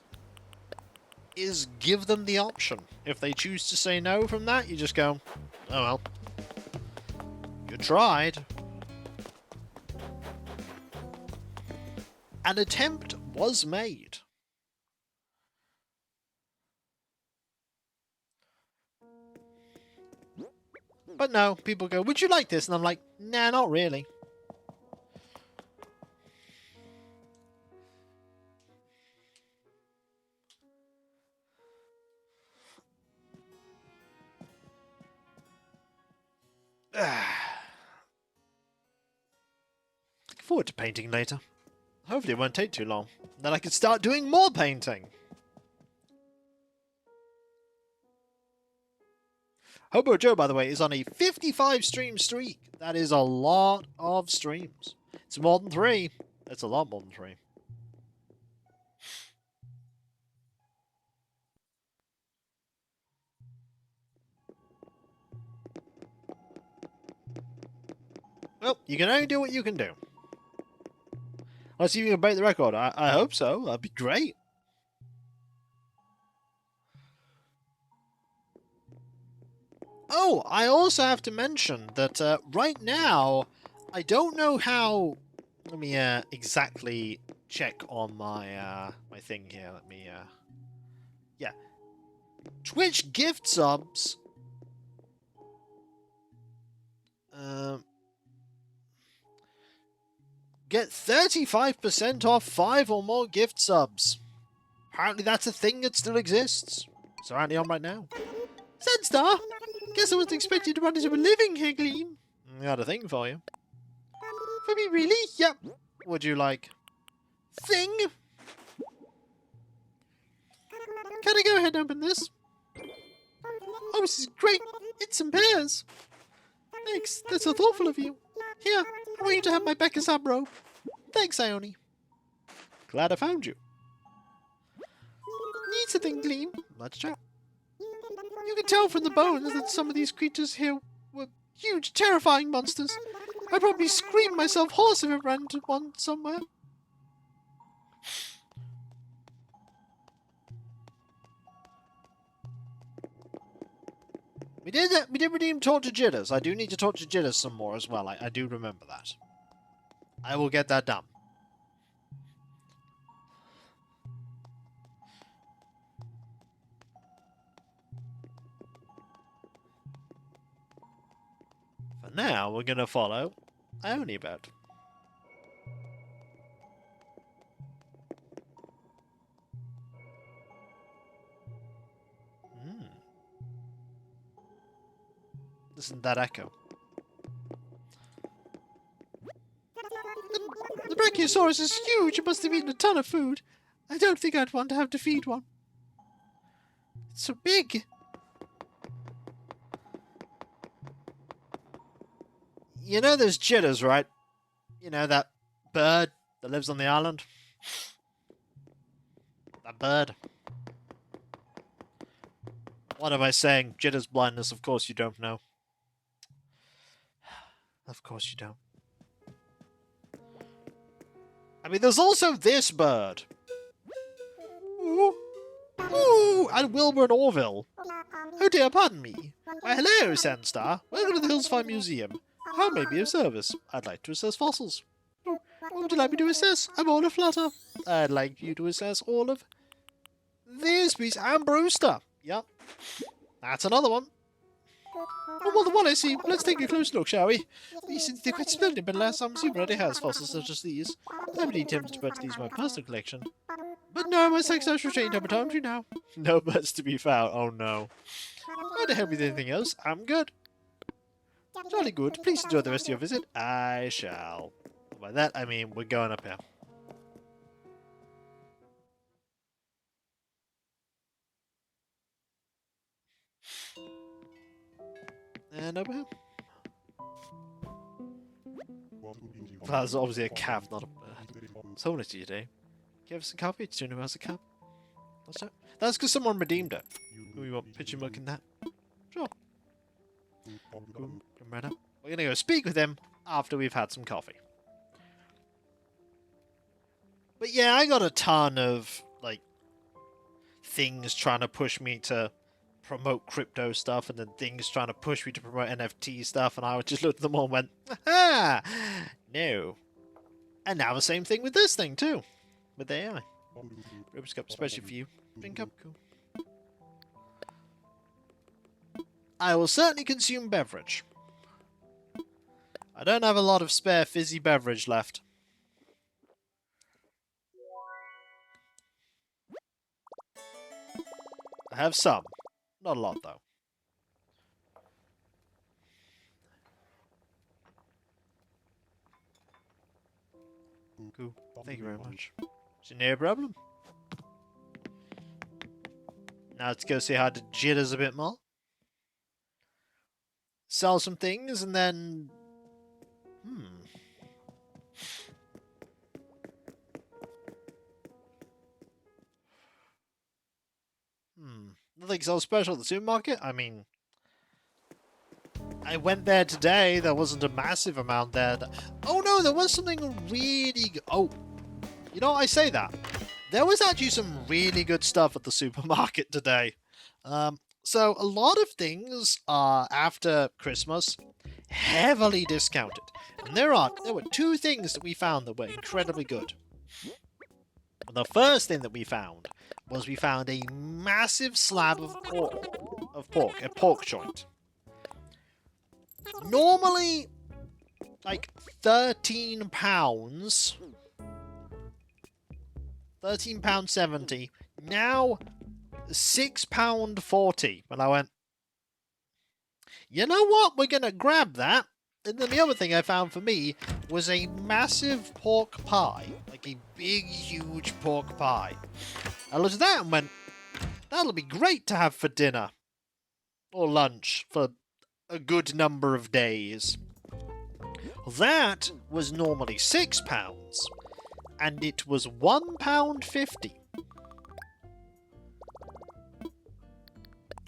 give them the option. If they choose to say no from that, you just go, oh well. You tried. An attempt was made. But no, people go, would you like this? And I'm like, nah, not really. Looking forward to painting later. Hopefully it won't take too long. Then I can start doing more painting. Hobo Joe, by the way, is on a 55 stream streak. That is a lot of streams. It's more than 3. It's a lot more than 3. Well, you can only do what you can do. Let's see if you can break the record. I hope so. That'd be great. Oh, I also have to mention that right now, I don't know how... Let me exactly check on my my thing here. Let me... Yeah. Twitch gift subs... Get 35% off 5 or more gift subs. Apparently that's a thing that still exists. It's apparently on right now. Sunstar! Guess I wasn't expecting to run into a living here, Gleam. I got a thing for you. For me, really? Yep. Would you like... Thing? Can I go ahead and open this? Oh, this is great. It's some pears. Thanks. That's so thoughtful of you. Here, I want you to have my Becca's ab robe. Thanks, Ione. Glad I found you. Needs a thing, Gleam. Let's chat. You can tell from the bones that some of these creatures here were huge, terrifying monsters. I'd probably scream myself hoarse if I ran into one somewhere. We did redeem talk to Jitters. I do need to talk to Jitters some more as well. I do remember that. I will get that done. For now, we're gonna follow Ione about. Listen to that echo. The Brachiosaurus is huge. It must have eaten a ton of food. I don't think I'd want to have to feed one. It's so big. You know there's Jitters, right? You know that bird that lives on the island? That bird. What am I saying? Jitters blindness, of course you don't know. Of course you don't. I mean, there's also this bird. Ooh. Ooh, and Wilbur and Orville. Oh dear, pardon me. Why, hello, Sandstar. Welcome to the Hillsfire Museum. How may I be of service? I'd like to assess fossils. What would you like me to assess? I'm all aflutter. I'd like you to assess all of this piece and Brewster. Yep. That's another one. Oh, well, the one I see. Let's take a close look, shall we? These seem to be quite splendid, but last time Super already has fossils such as these. I'm really tempted to put these in my personal collection. But no, my sex life restrained optometry now. No birds to be found. Oh no. Trying to help with anything else? I'm good. Jolly good. Please enjoy the rest of your visit. I shall. By that, I mean we're going up here. And over here. That's obviously a calf, not a bird. So what is it today? Give us a coffee? It's doing us a cup. What's that? That's because someone redeemed it. We want picture muck in that. Sure. Come right up. We're gonna go speak with him after we've had some coffee. But yeah, I got a ton of like things trying to push me to promote crypto stuff, and then things trying to push me to promote NFT stuff, and I just looked at them all and went, aha! No. And now the same thing with this thing too. With AI. Rubik's Cup, especially for you. Drink up, cool. I will certainly consume beverage. I don't have a lot of spare fizzy beverage left. I have some. Not a lot, though. Cool. Thank you very much. Is it no problem? Now let's go say hi to Jitters a bit more. Sell some things, and then... Nothing so special at the supermarket? I mean... I went there today, there wasn't a massive amount there. Oh no, there was something really... Oh, you know, I say that. There was actually some really good stuff at the supermarket today. So a lot of things are, after Christmas, heavily discounted. And there were two things that we found that were incredibly good. The first thing that we found was we found a massive slab of pork, a pork joint. Normally, like £13, £13.70. Now, £6.40. And I went, you know what? We're gonna grab that. And then the other thing I found for me was a massive pork pie, like a big, huge pork pie. I looked at that and went, that'll be great to have for dinner or lunch for a good number of days. That was normally £6, and it was £1.50.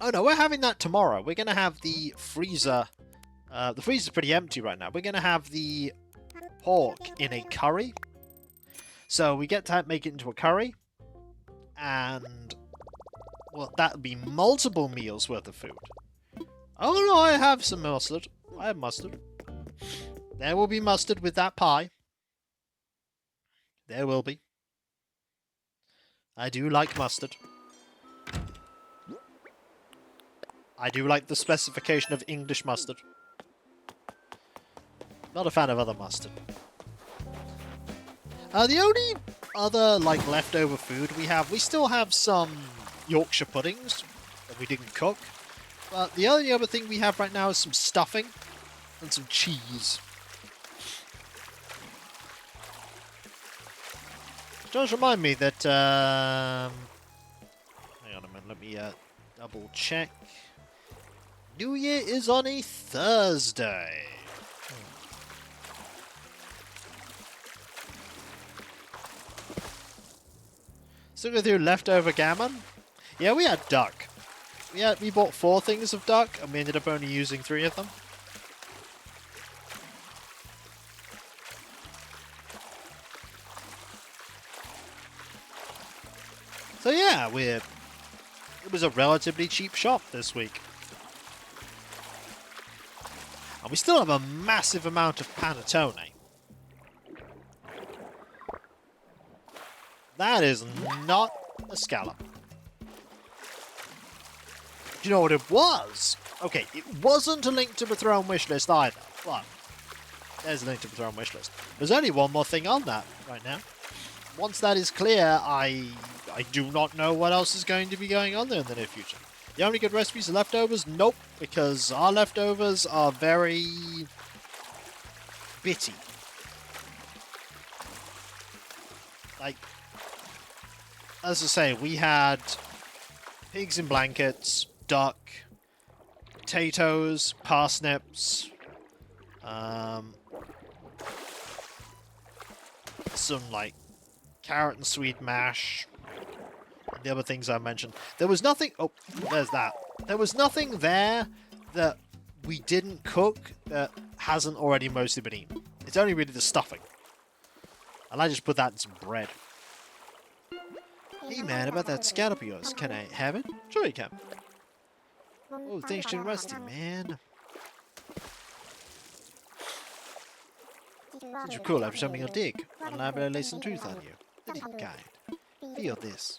Oh no, we're having that tomorrow. We're going to have the freezer. The freezer's pretty empty right now. We're going to have the pork in a curry. So we get to make it into a curry. And, well, that would be multiple meals worth of food. Oh no, I have some mustard. I have mustard. There will be mustard with that pie. There will be. I do like mustard. I do like the specification of English mustard. Not a fan of other mustard. The only other, like, leftover food we still have some Yorkshire puddings that we didn't cook. But the only other thing we have right now is some stuffing and some cheese. It does remind me that, hang on a minute, let me double check. New Year is on a Thursday. Still go through leftover gammon. Yeah, we had duck. We bought 4 things of duck, and we ended up only using 3 of them. So yeah, it was a relatively cheap shop this week. And we still have a massive amount of panettone. That is not a scallop. Do you know what it was? Okay, it wasn't a link to the Throne wishlist either, but there's a link to the Throne wishlist. There's only one more thing on that right now. Once that is clear, I do not know what else is going to be going on there in the near future. The only good recipes are leftovers? Nope, because our leftovers are very bitty. Like, as I say, we had pigs in blankets, duck, potatoes, parsnips, some, like, carrot and sweet mash, and the other things I mentioned. There was nothing... Oh, there's that. There was nothing there that we didn't cook that hasn't already mostly been eaten. It's only really the stuffing. And I just put that in some bread. Hey man, about that scallop of yours, can I have it? Sure you can. Oh, thanks to Rusty, man. Since you're cool, I have something to dig. I'll lay some truth on you. The deep kind. Feel this.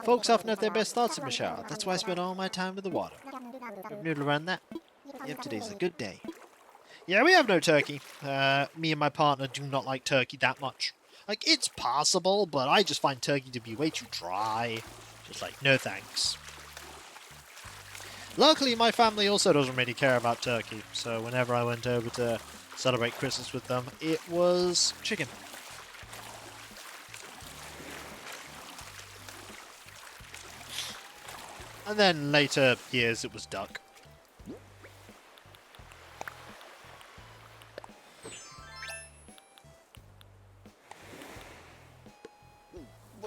Folks often have their best thoughts in the shower. That's why I spend all my time with the water. Noodle around that. Yep, today's a good day. Yeah, we have no turkey. Me and my partner do not like turkey that much. Like, it's possible, but I just find turkey to be way too dry. Just like, no thanks. Luckily, my family also doesn't really care about turkey, so whenever I went over to celebrate Christmas with them, it was chicken. And then later years, it was duck.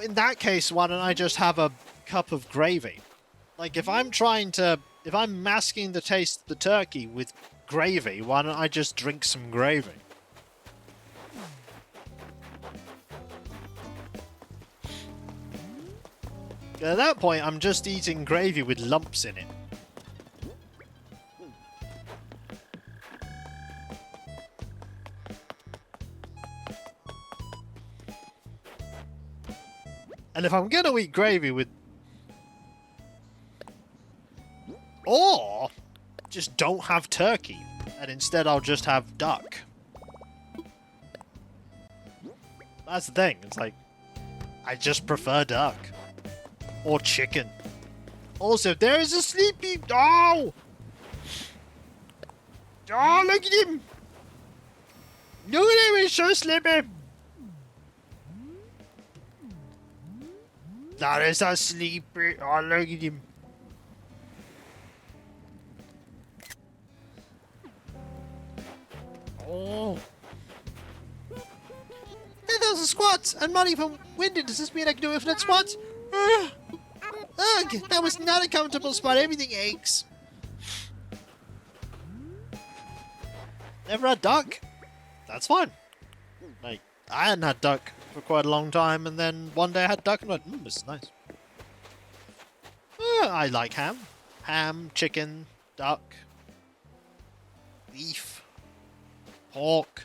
In that case, why don't I just have a cup of gravy? Like, if I'm masking the taste of the turkey with gravy, why don't I just drink some gravy? At that point, I'm just eating gravy with lumps in it. And if I'm gonna eat gravy with... Or just don't have turkey, and instead I'll just have duck. That's the thing, it's like, I just prefer duck. Or chicken. Also, there is a sleepy... Oh! Oh, look at him! Look at him, he's so sleepy! That is a sleepy... Oh, look at him. Oh. That 1,000 squats and not even winded. Does this mean I can do infinite squats? Ugh, that was not a comfortable spot. Everything aches. Never had duck. That's fine. Like, I hadn't had duck for quite a long time, and then one day I had duck and went, this is nice. I like ham. Ham, chicken, duck, beef, pork.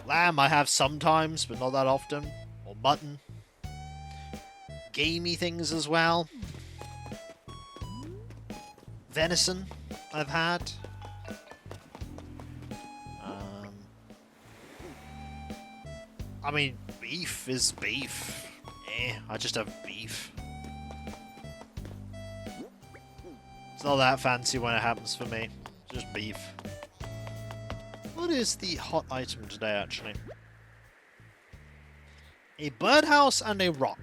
Lamb I have sometimes, but not that often. Or mutton. Gamey things as well. Venison I've had. I mean, beef is beef. I just have beef. It's not that fancy when it happens for me. Just beef. What is the hot item today, actually? A birdhouse and a rock.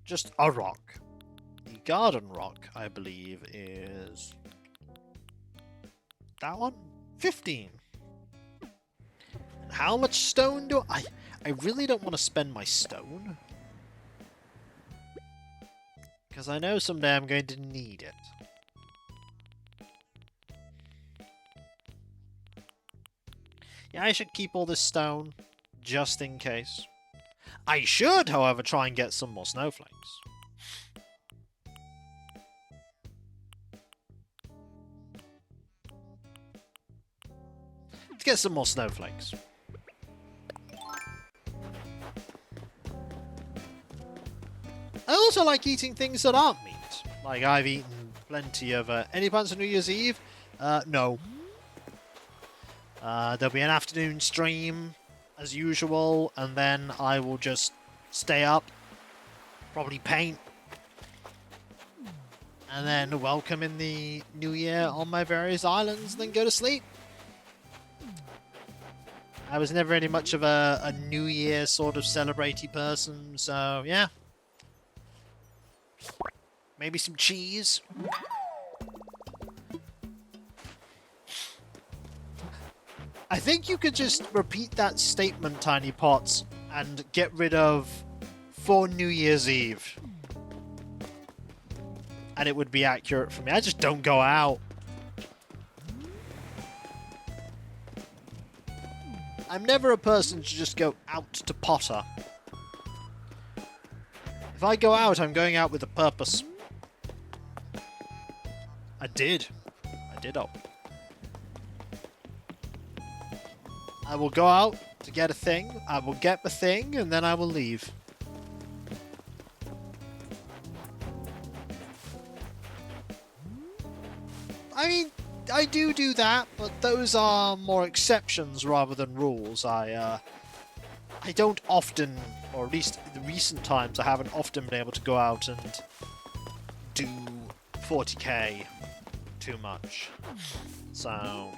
Just a rock. The garden rock, I believe, is... that one? 15. And how much stone do I really don't want to spend my stone. Because I know someday I'm going to need it. Yeah, I should keep all this stone, just in case. I should, however, try and get some more snowflakes. Let's get some more snowflakes. I also like eating things that aren't meat. Like, I've eaten plenty of... any plans for New Year's Eve? No. There'll be an afternoon stream, as usual, and then I will just stay up, probably paint, and then welcome in the new year on my various islands, and then go to sleep. I was never really much of a New Year sort of celebrate-y person, so yeah. Maybe some cheese. I think you could just repeat that statement, Tiny Pots, and get rid of for New Year's Eve. And it would be accurate for me. I just don't go out. I'm never a person to just go out to potter. If I go out, I'm going out with a purpose. I did. I will go out to get a thing, I will get the thing, and then I will leave. I mean, I do that, but those are more exceptions rather than rules. I don't often, or at least in the recent times, I haven't often been able to go out and do 40k too much. So...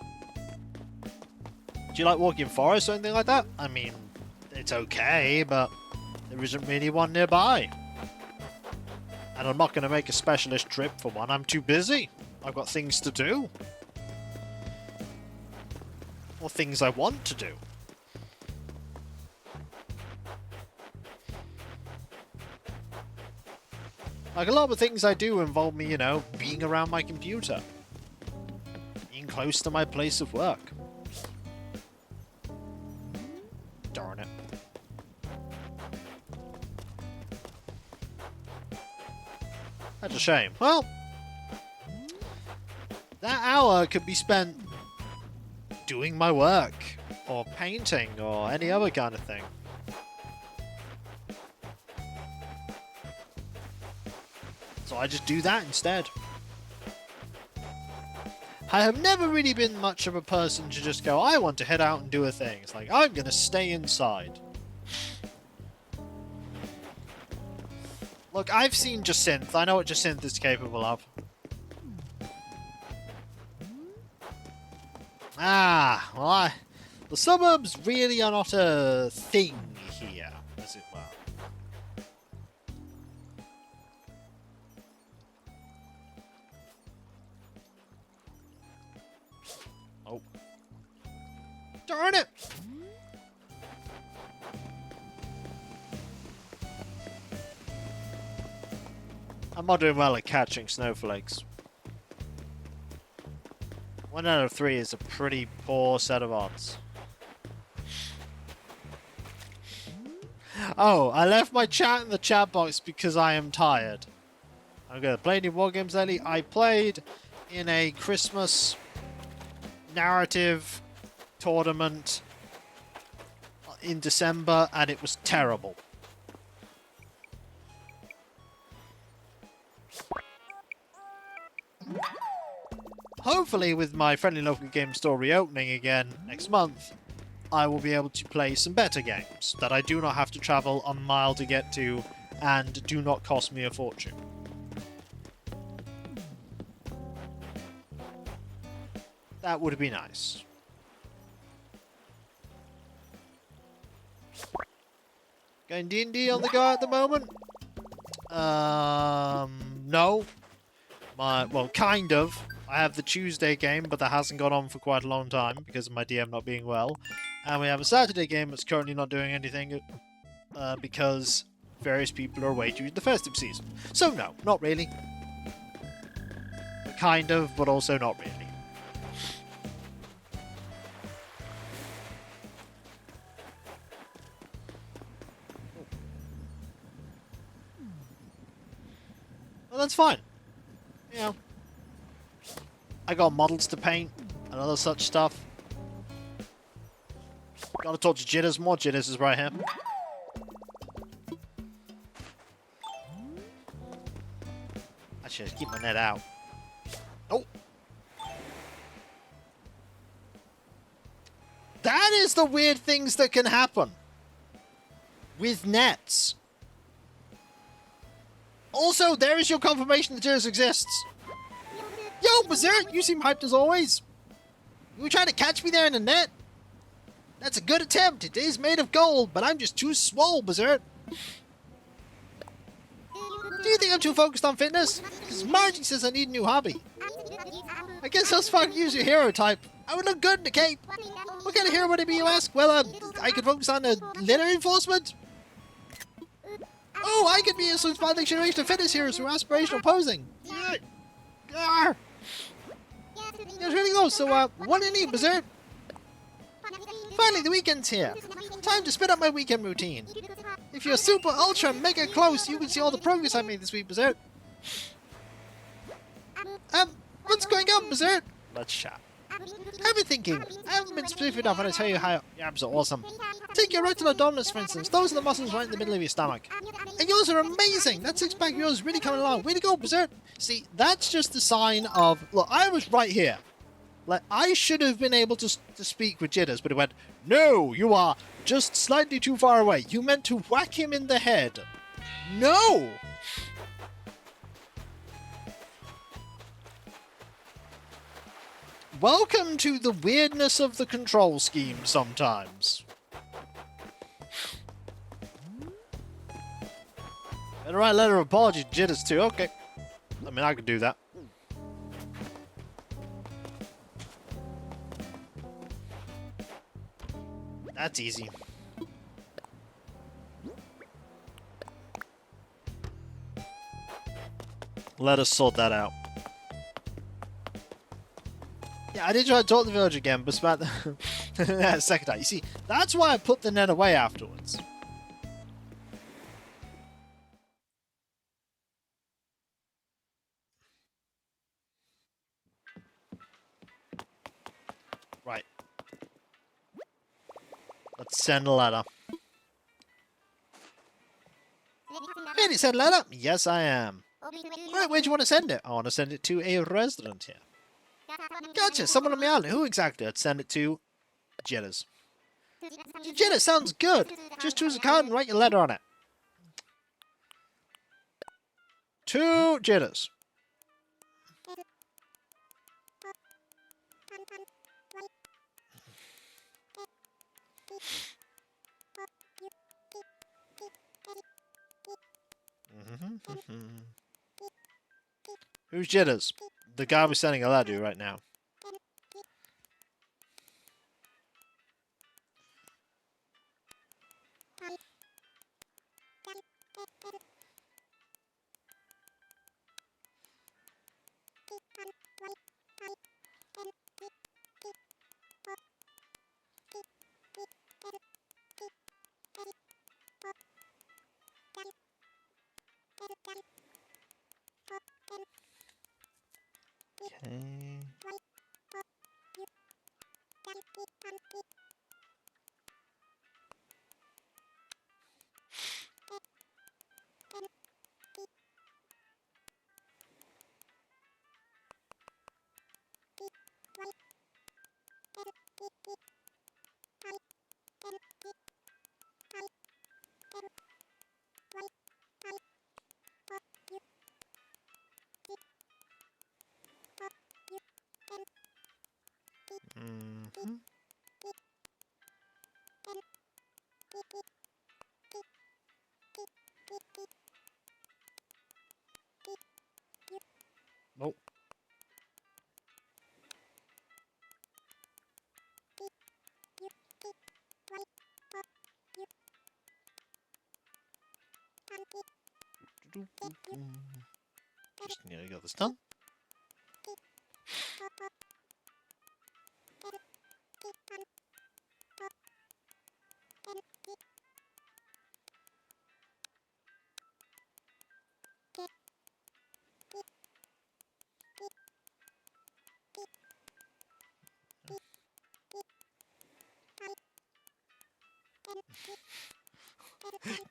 do you like walking in forests or anything like that? I mean, it's okay, but there isn't really one nearby. And I'm not going to make a specialist trip for one. I'm too busy. I've got things to do. Or things I want to do. Like, a lot of the things I do involve me, you know, being around my computer. Being close to my place of work. Darn it. That's a shame. Well, that hour could be spent doing my work, or painting, or any other kind of thing. So I just do that instead. I have never really been much of a person to just go, I want to head out and do a thing. It's like, I'm going to stay inside. Look, I've seen Jacinth. I know what Jacinth is capable of. Ah, well, the suburbs really are not a thing here, as it were. Darn it! I'm not doing well at catching snowflakes. 1 out of 3 is a pretty poor set of odds. Oh, I left my chat in the chat box because I am tired. I'm gonna play any war games lately. I played in a Christmas narrative tournament in December and it was terrible. Hopefully with my friendly local game store reopening again next month, I will be able to play some better games that I do not have to travel a mile to get to and do not cost me a fortune. That would be nice. Going D&D on the go at the moment? No. Well, kind of. I have the Tuesday game, but that hasn't gone on for quite a long time because of my DM not being well. And we have a Saturday game that's currently not doing anything because various people are away due to the festive season. So no, not really. Kind of, but also not really. Well, that's fine. You know, I got models to paint and other such stuff. Gotta talk to Jitters more. Jitters is right here. Actually, just keep my net out. Oh! That is the weird things that can happen with nets. Also, there is your confirmation that Jitters exists. Yo, Berserk, you seem hyped as always. You were trying to catch me there in the net? That's a good attempt. It is made of gold, but I'm just too swole, Berserk. Do you think I'm too focused on fitness? Because Margie says I need a new hobby. I guess I'll fucking use your hero type. I would look good in the cape. What kind of hero would it be, you ask? Well, I could focus on the litter enforcement. Oh, I could be a sort of next generation of fitness heroes through aspirational posing. Yes, really go. So, what do you need, Berserk? Finally, the weekend's here. Time to spit up my weekend routine. If you're super, ultra, mega close, you can see all the progress I made this week, Berserk. What's going on, Berserk? Let's chat. I've been thinking. I haven't been specific enough when I tell you how your abs are awesome. Take your rectal abdominis, for instance. Those are the muscles right in the middle of your stomach. And yours are amazing. That six-pack of yours is really coming along. Way to go, Berserk. See, that's just a sign of... Look, I was right here. Like, I should have been able to speak with Jitters, but it went, no, you are just slightly too far away. You meant to whack him in the head. No! Welcome to the weirdness of the control scheme sometimes. Better write a letter of apology to Jitters too. Okay. I mean, I could do that. That's easy. Let us sort that out. Yeah, I did try to talk to the village again, but it's about the second time. You see, that's why I put the net away afterwards. Right. Let's send a letter. Ready to send a letter? Yes, I am. Right, where do you want to send it? I want to send it to a resident here. Gotcha, someone on my island. Who exactly? I'd send it to Jitters. Jitters sounds good. Just choose a card and write your letter on it. To Jitters. Who's Jitters? The guy we're sending a letter to right now. Okay. Mm-hmm. Oh. Just nearly got this done.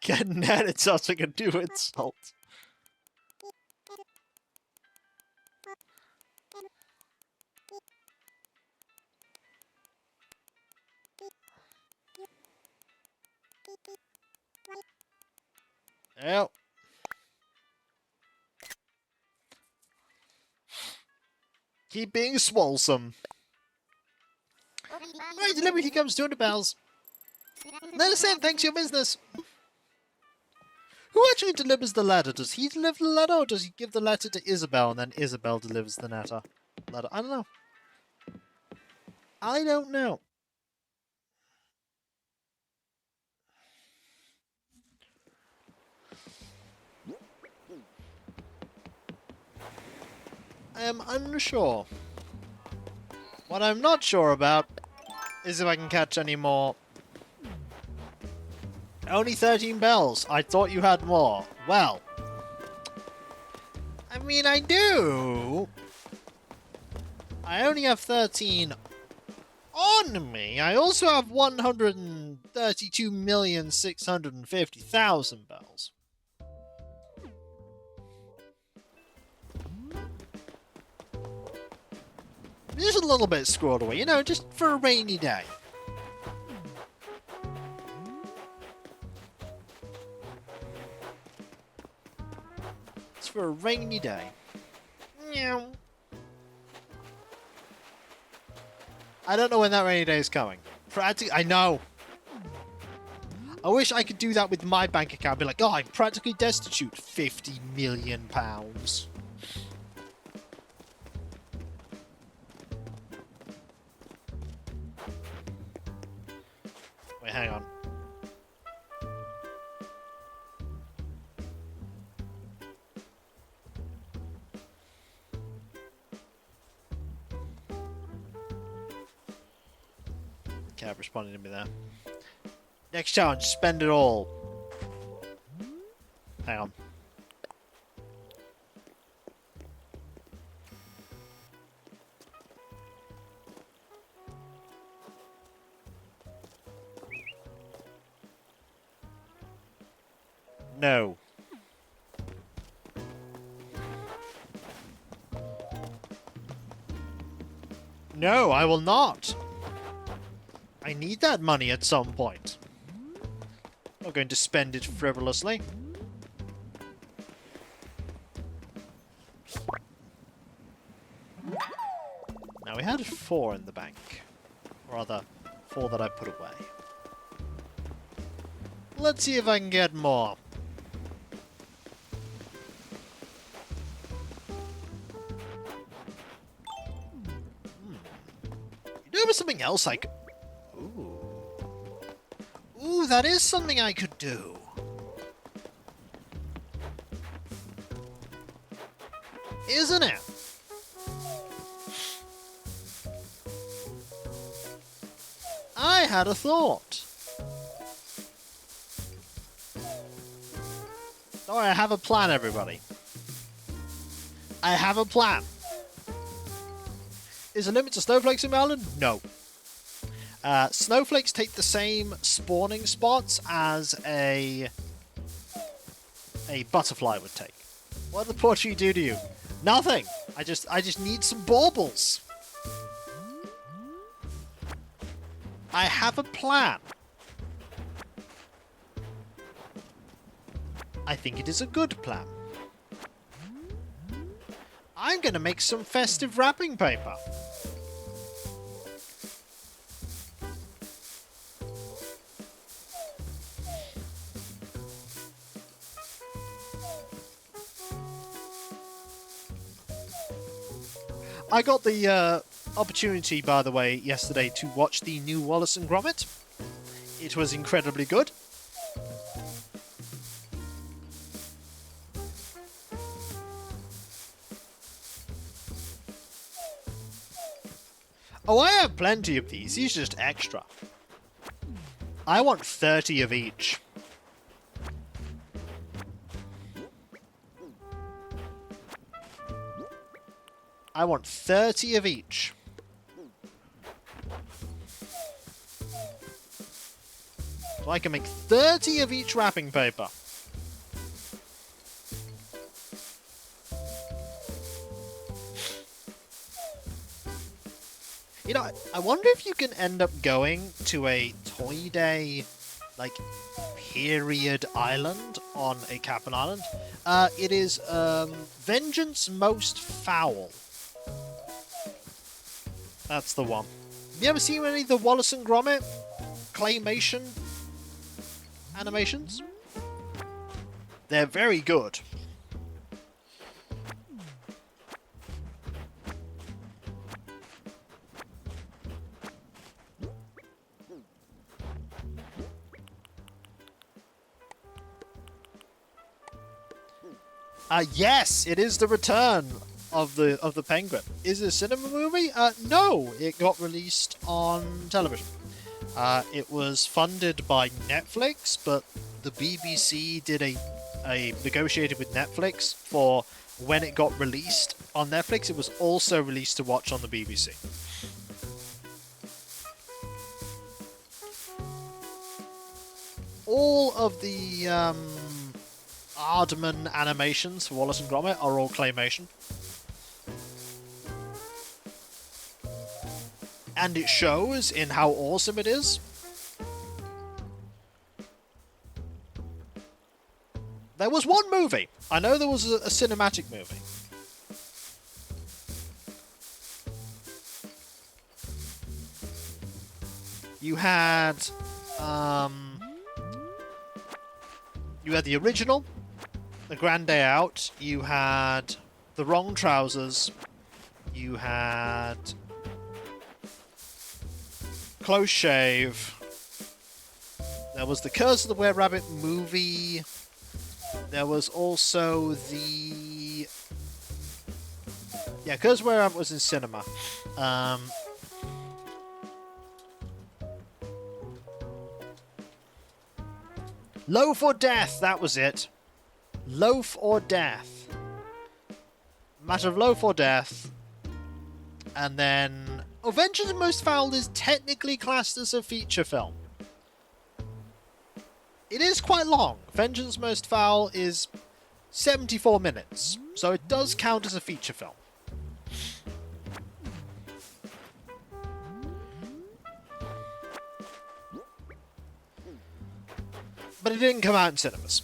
Getting at it sounds like a new insult. Yep. Keep being swolesome. Right, delivery, here comes 200 bells. Let us say thanks to your business. Who actually delivers the letter? Does he deliver the letter, or does he give the letter to Isabel and then Isabel delivers the letter? I don't know. I don't know. I am unsure. What I'm not sure about is if I can catch any more. Only 13 bells. I thought you had more. Well, I mean, I do. I only have 13 on me. I also have 132,650,000 bells. Just a little bit squirreled away, you know, just for a rainy day. It's for a rainy day. Meow. I don't know when that rainy day is coming. I know. I wish I could do that with my bank account. Be like, oh, I'm practically destitute. £50 million. Wait, hang on. Cab responding to me there. Next challenge, spend it all. Hang on. No. No, I will not. I need that money at some point. I'm not going to spend it frivolously. Now, we had 4 in the bank. Or rather, 4 that I put away. Let's see if I can get more. You know, there's something else I could... Ooh, that is something I could do. Isn't it? I had a thought. Oh, I have a plan, everybody. I have a plan. Is a limit to snowflakes in Maryland? No. Snowflakes take the same spawning spots as a butterfly would take. What did the poor tree do to you? Nothing. I just need some baubles. I have a plan. I think it is a good plan. I'm going to make some festive wrapping paper. I got the opportunity, by the way, yesterday to watch the new Wallace and Gromit. It was incredibly good. Oh, I have plenty of these. These are just extra. I want 30 of each. I want 30 of each. So I can make 30 of each wrapping paper. You know, I wonder if you can end up going to a Toy Day, like, period island on a Cap'n Island. It is, Vengeance Most Foul. That's the one. Have you ever seen any of the Wallace and Gromit claymation animations? They're very good. Yes, it is the return of the Penguin. Is it a cinema movie? No, it got released on television. It was funded by Netflix, but the BBC did a negotiated with Netflix for when it got released on Netflix. It was also released to watch on the BBC. All of the Aardman animations for Wallace and Gromit are all claymation. And it shows in how awesome it is. There was one movie. I know there was a cinematic movie. You had the original, The Grand Day Out. You had The Wrong Trousers. You had Close Shave. There was the Curse of the Were-Rabbit movie. There was also the... Yeah, Curse of the Were-Rabbit was in cinema. Loaf or Death, that was it. Loaf or Death. Matter of Loaf or Death. And then... Oh, Vengeance Most Foul is technically classed as a feature film. It is quite long. Vengeance Most Foul is 74 minutes. So it does count as a feature film. But it didn't come out in cinemas.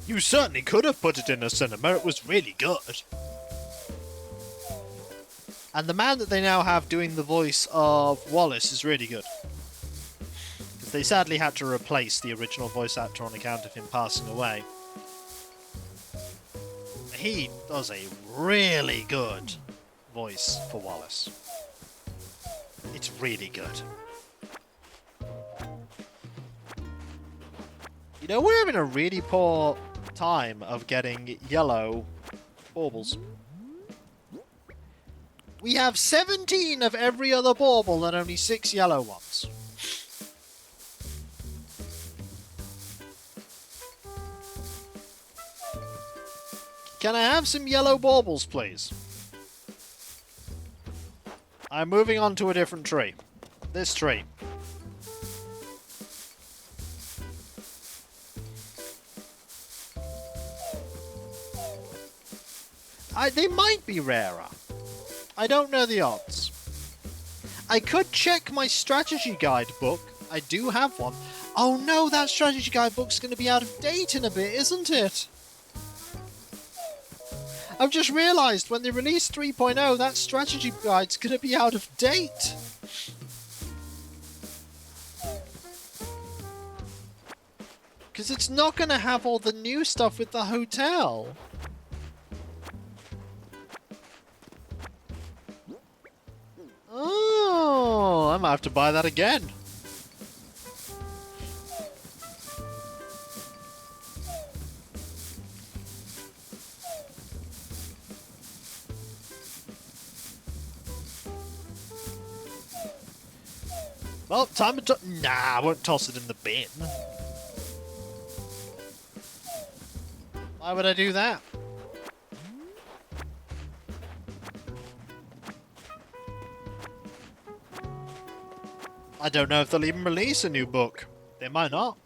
You certainly could have put it in a cinema. It was really good. And the man that they now have doing the voice of Wallace is really good. Because they sadly had to replace the original voice actor on account of him passing away. He does a really good voice for Wallace. It's really good. You know, we're having a really poor time of getting yellow baubles. We have 17 of every other bauble and only 6 yellow ones. Can I have some yellow baubles, please? I'm moving on to a different tree. This tree. They might be rarer. I don't know the odds. I could check my strategy guide book. I do have one. Oh no, that strategy guide book's going to be out of date in a bit, isn't it? I've just realised when they release 3.0, that strategy guide's going to be out of date. Because it's not going to have all the new stuff with the hotel. Oh, I might have to buy that again. Well, time to... Nah, I won't toss it in the bin. Why would I do that? I don't know if they'll even release a new book. They might not.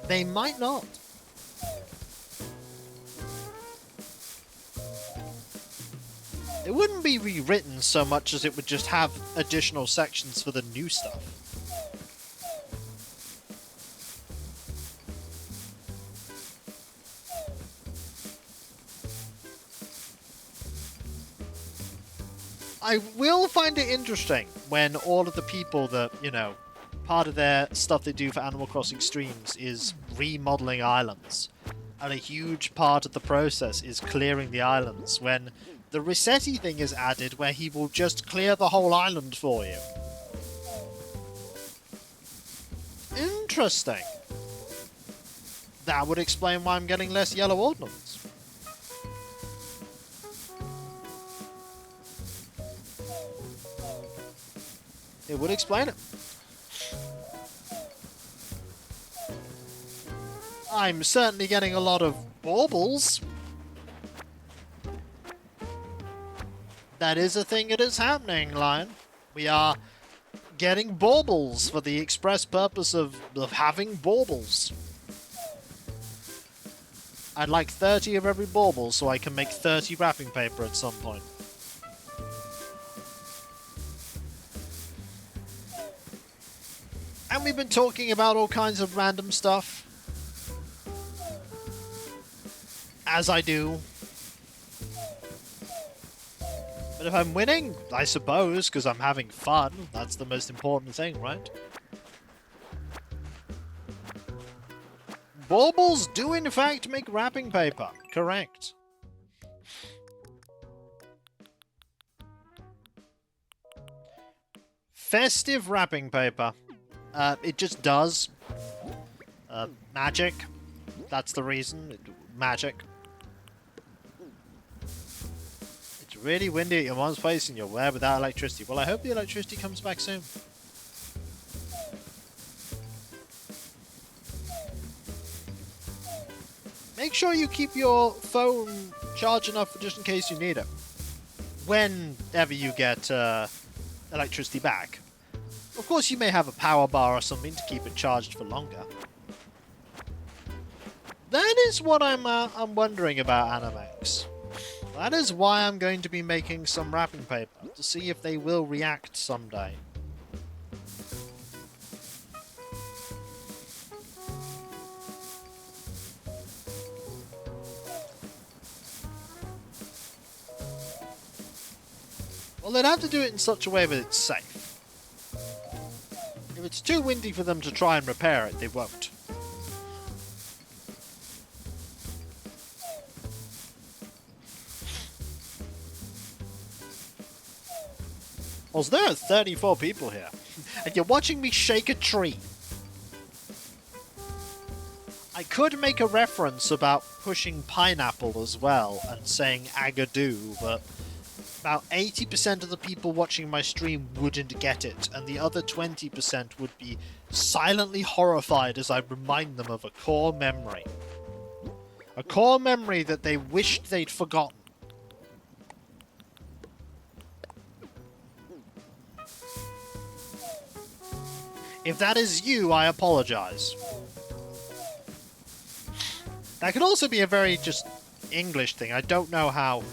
They might not. It wouldn't be rewritten so much as it would just have additional sections for the new stuff. I will find it interesting when all of the people that, you know, part of their stuff they do for Animal Crossing streams is remodeling islands. And a huge part of the process is clearing the islands when the Rossetti thing is added where he will just clear the whole island for you. Interesting. That would explain why I'm getting less yellow ordnance. It would explain it. I'm certainly getting a lot of baubles. That is a thing that is happening, Lion. We are getting baubles for the express purpose of having baubles. I'd like 30 of every bauble so I can make 30 wrapping paper at some point. And we've been talking about all kinds of random stuff. As I do. But if I'm winning, I suppose, because I'm having fun. That's the most important thing, right? Baubles do in fact make wrapping paper. Correct. Festive wrapping paper. It just does. Magic. That's the reason. Magic. It's really windy at your mom's place and you're where without electricity. Well, I hope the electricity comes back soon. Make sure you keep your phone charged enough for just in case you need it. Whenever you get electricity back. Of course, you may have a power bar or something to keep it charged for longer. That is what I'm wondering about Animex. That is why I'm going to be making some wrapping paper, to see if they will react someday. Well, they'd have to do it in such a way that it's safe. If it's too windy for them to try and repair it, they won't. Well, there are 34 people here, and you're watching me shake a tree. I could make a reference about pushing pineapple as well and saying agadoo, but about 80% of the people watching my stream wouldn't get it, and the other 20% would be silently horrified as I remind them of a core memory. A core memory that they wished they'd forgotten. If that is you, I apologize. That could also be a very just English thing. I don't know how...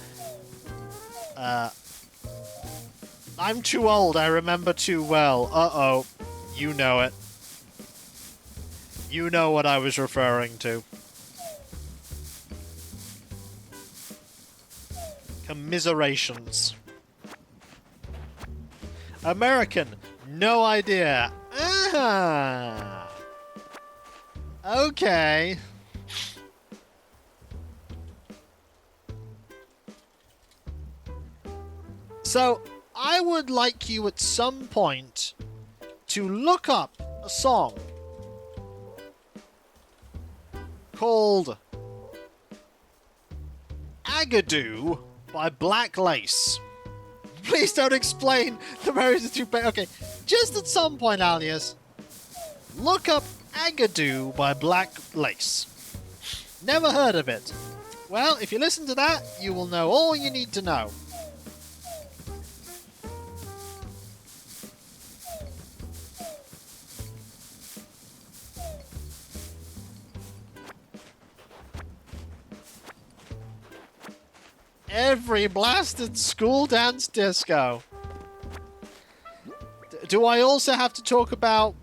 I'm too old, I remember too well. Uh-oh. You know it. You know what I was referring to. Commiserations. American, no idea. Ah. Okay. So, I would like you at some point to look up a song called Agadoo by Black Lace. Please don't explain the marriage of two... Okay, just at some point, Alias, look up Agadoo by Black Lace. Never heard of it. Well, if you listen to that, you will know all you need to know. Every blasted school dance disco. Do I also have to talk about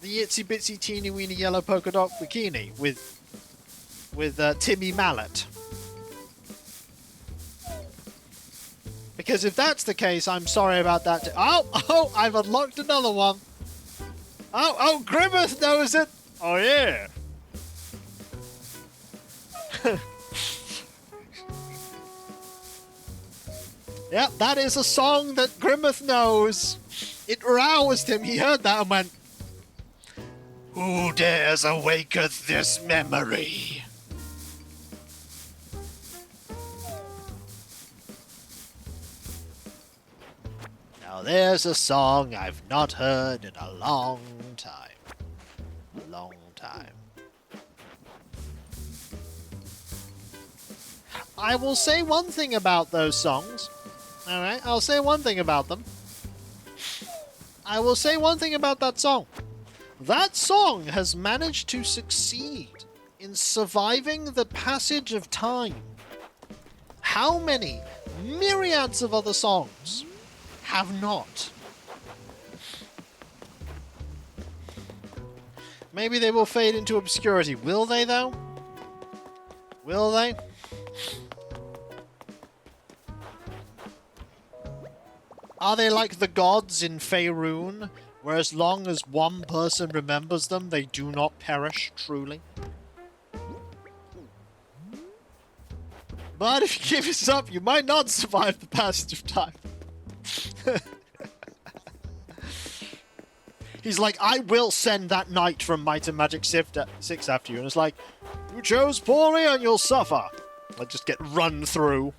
the itsy bitsy teeny weeny yellow polka dot bikini with Timmy Mallet? Because if that's the case, I'm sorry about that. Oh, I've unlocked another one. Oh, Grimmeth knows it. Oh yeah. Yep, that is a song that Grimmeth knows. It roused him. He heard that and went, "Who dares awaketh this memory?" Now there's a song I've not heard in a long time. A long time. I will say one thing about those songs. Alright, I'll say one thing about them. I will say one thing about that song. That song has managed to succeed in surviving the passage of time. How many myriads of other songs have not? Maybe they will fade into obscurity. Will they, though? Will they? Are they like the gods in Faerun, where as long as one person remembers them, they do not perish, truly? But if you give this up, you might not survive the passage of time. He's like, I will send that knight from Might and Magic 6 after you. And it's like, you chose poorly and you'll suffer. I just get run through.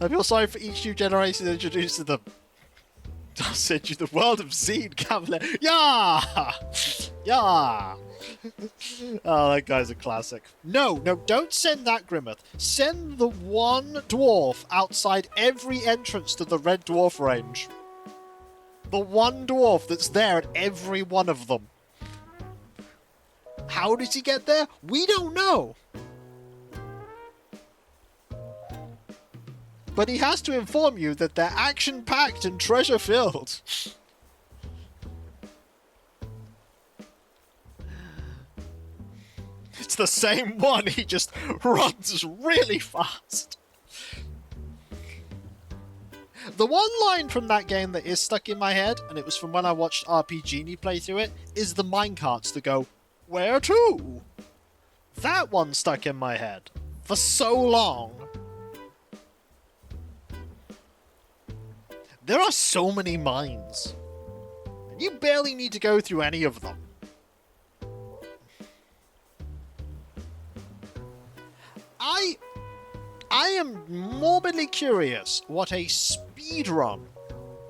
I feel sorry for each new generation introduced to them. I'll send you the world of Zine Cavalier. Yeah! Yeah! Oh, that guy's a classic. No, don't send that, Grimmeth. Send the one dwarf outside every entrance to the Red Dwarf range. The one dwarf that's there at every one of them. How did he get there? We don't know. But he has to inform you that they're action-packed and treasure-filled. It's the same one, he just runs really fast. The one line from that game that is stuck in my head, and it was from when I watched RP Genie play through it, is the minecarts that go, "Where to?" That one stuck in my head for so long. There are so many mines You barely need to go through any of them. I am morbidly curious what a speedrun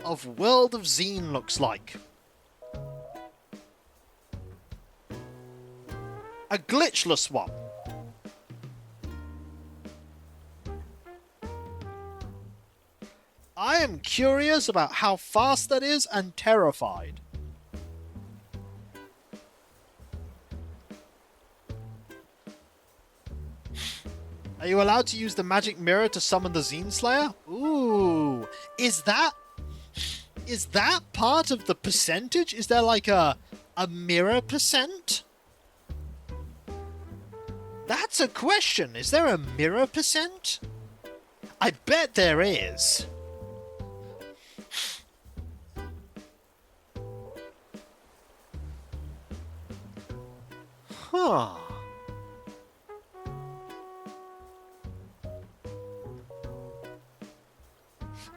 of World of Xeen looks like. A glitchless one. I am curious about how fast that is and terrified. Are you allowed to use the magic mirror to summon the Xeen Slayer? Ooh. Is that part of the percentage? Is there like a mirror percent? That's a question. Is there a mirror percent? I bet there is. Huh.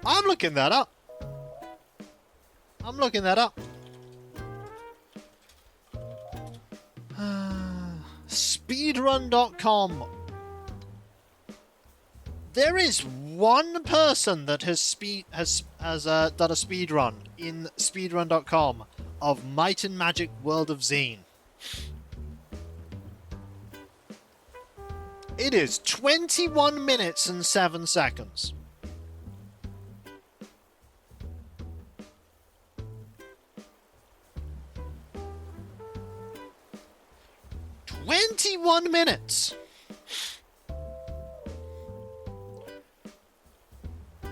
I'm looking that up. Speedrun.com. There is one person that has done a speedrun in speedrun.com of Might and Magic World of Xeen. It is 21 minutes and 7 seconds. "21 minutes!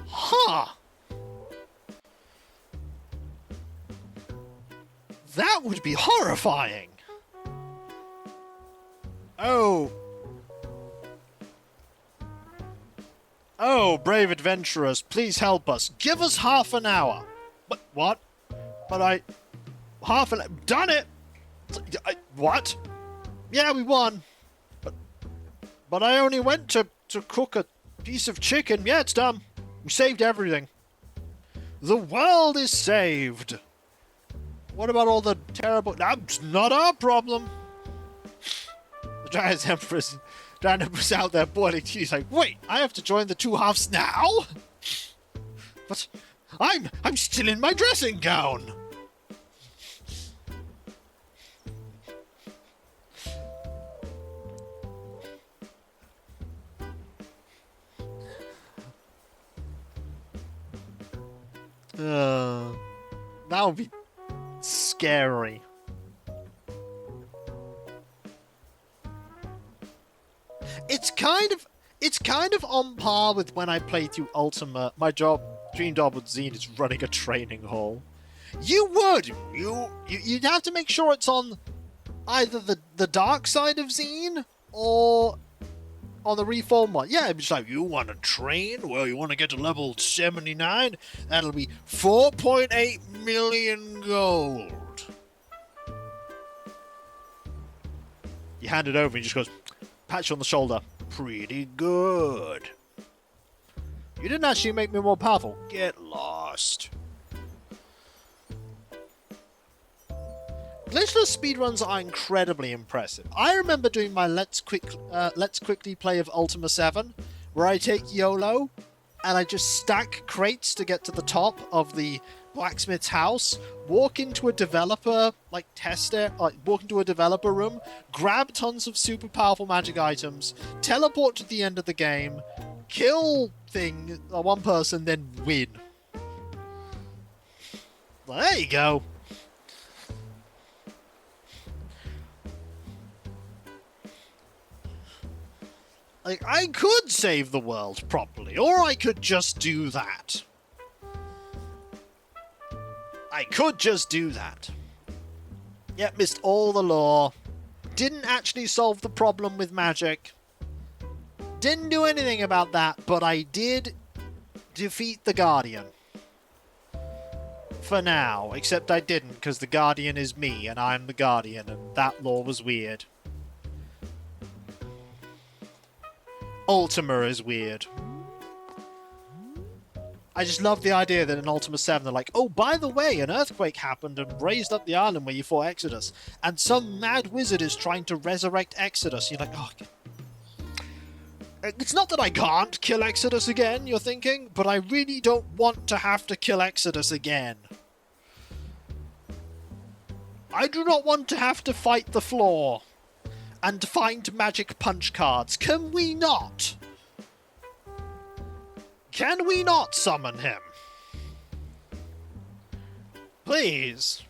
Huh. That would be horrifying. Oh. Oh, brave adventurers, please help us. Give us half an hour. But what? But done it! What? Yeah, we won. But I only went to cook a piece of chicken. Yeah, it's done. We saved everything. The world is saved. What about all the terrible... That's not our problem. The Giant Empress out there boiling tea. He's like, wait, I have to join the two halves now? But I'm still in my dressing gown. That would be scary. It's kind of on par with when I played through Ultima. My dream job with Xeen is running a training hall. You'd have to make sure it's on either the dark side of Xeen or on the reform one. Yeah, it's like, you want to train? Well, you want to get to level 79? That'll be 4.8 million gold. You hand it over and he just goes, pat you on the shoulder. Pretty good. You didn't actually make me more powerful. Get lost. Glitchless speedruns are incredibly impressive. I remember doing my Let's Quickly play of Ultima 7, where I take YOLO, and I just stack crates to get to the top of the blacksmith's house, walk into a developer, walk into a developer room, grab tons of super powerful magic items, teleport to the end of the game, kill one person, then win. Well, there you go. Like, I could save the world properly, or I could just do that. Yep, missed all the lore. Didn't actually solve the problem with magic. Didn't do anything about that, but I did defeat the Guardian. For now, except I didn't, because the Guardian is me, and I'm the Guardian, and that lore was weird. Ultima is weird. I just love the idea that in Ultima 7 they're like, oh, by the way, an earthquake happened and raised up the island where you fought Exodus, and some mad wizard is trying to resurrect Exodus. You're like, oh, it's not that I can't kill Exodus again, you're thinking, but I really don't want to have to kill Exodus again. I do not want to have to fight the floor and find magic punch cards. Can we not? Can we not summon him? Please.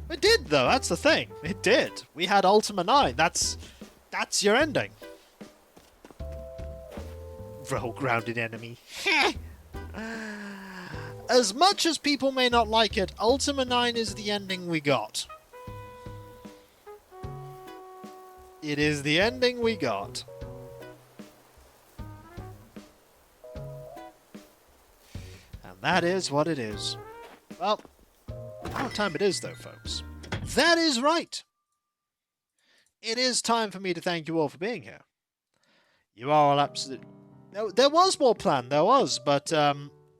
It did, though. That's the thing. It did. We had Ultima 9. That's your ending. Roll grounded enemy. As much as people may not like it, Ultima 9 is the ending we got. It is the ending we got. And that is what it is. Well, what time it is, though, folks. That is right. It is time for me to thank you all for being here. You are all absolute... There was more planned, there was, but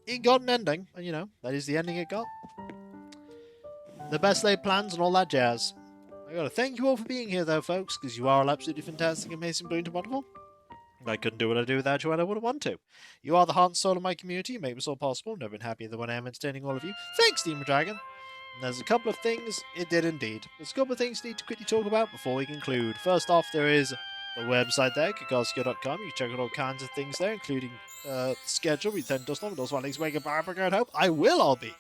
it got an ending, and you know, that is the ending it got. The best laid plans and all that jazz. I gotta thank you all for being here, though, folks, because you are all absolutely fantastic, amazing, brilliant, and wonderful. I couldn't do what I do without you, and I wouldn't want to. You are the heart and soul of my community. You make this all possible. I've never been happier than when I am entertaining all of you. Thanks, Demon Dragon. And there's a couple of things it did indeed. There's a couple of things I need to quickly talk about before we conclude. First off, there is the website there, kakarsko.com. You can check out all kinds of things there, including schedule, return dust and also links make a barber hope. I will, I'll be.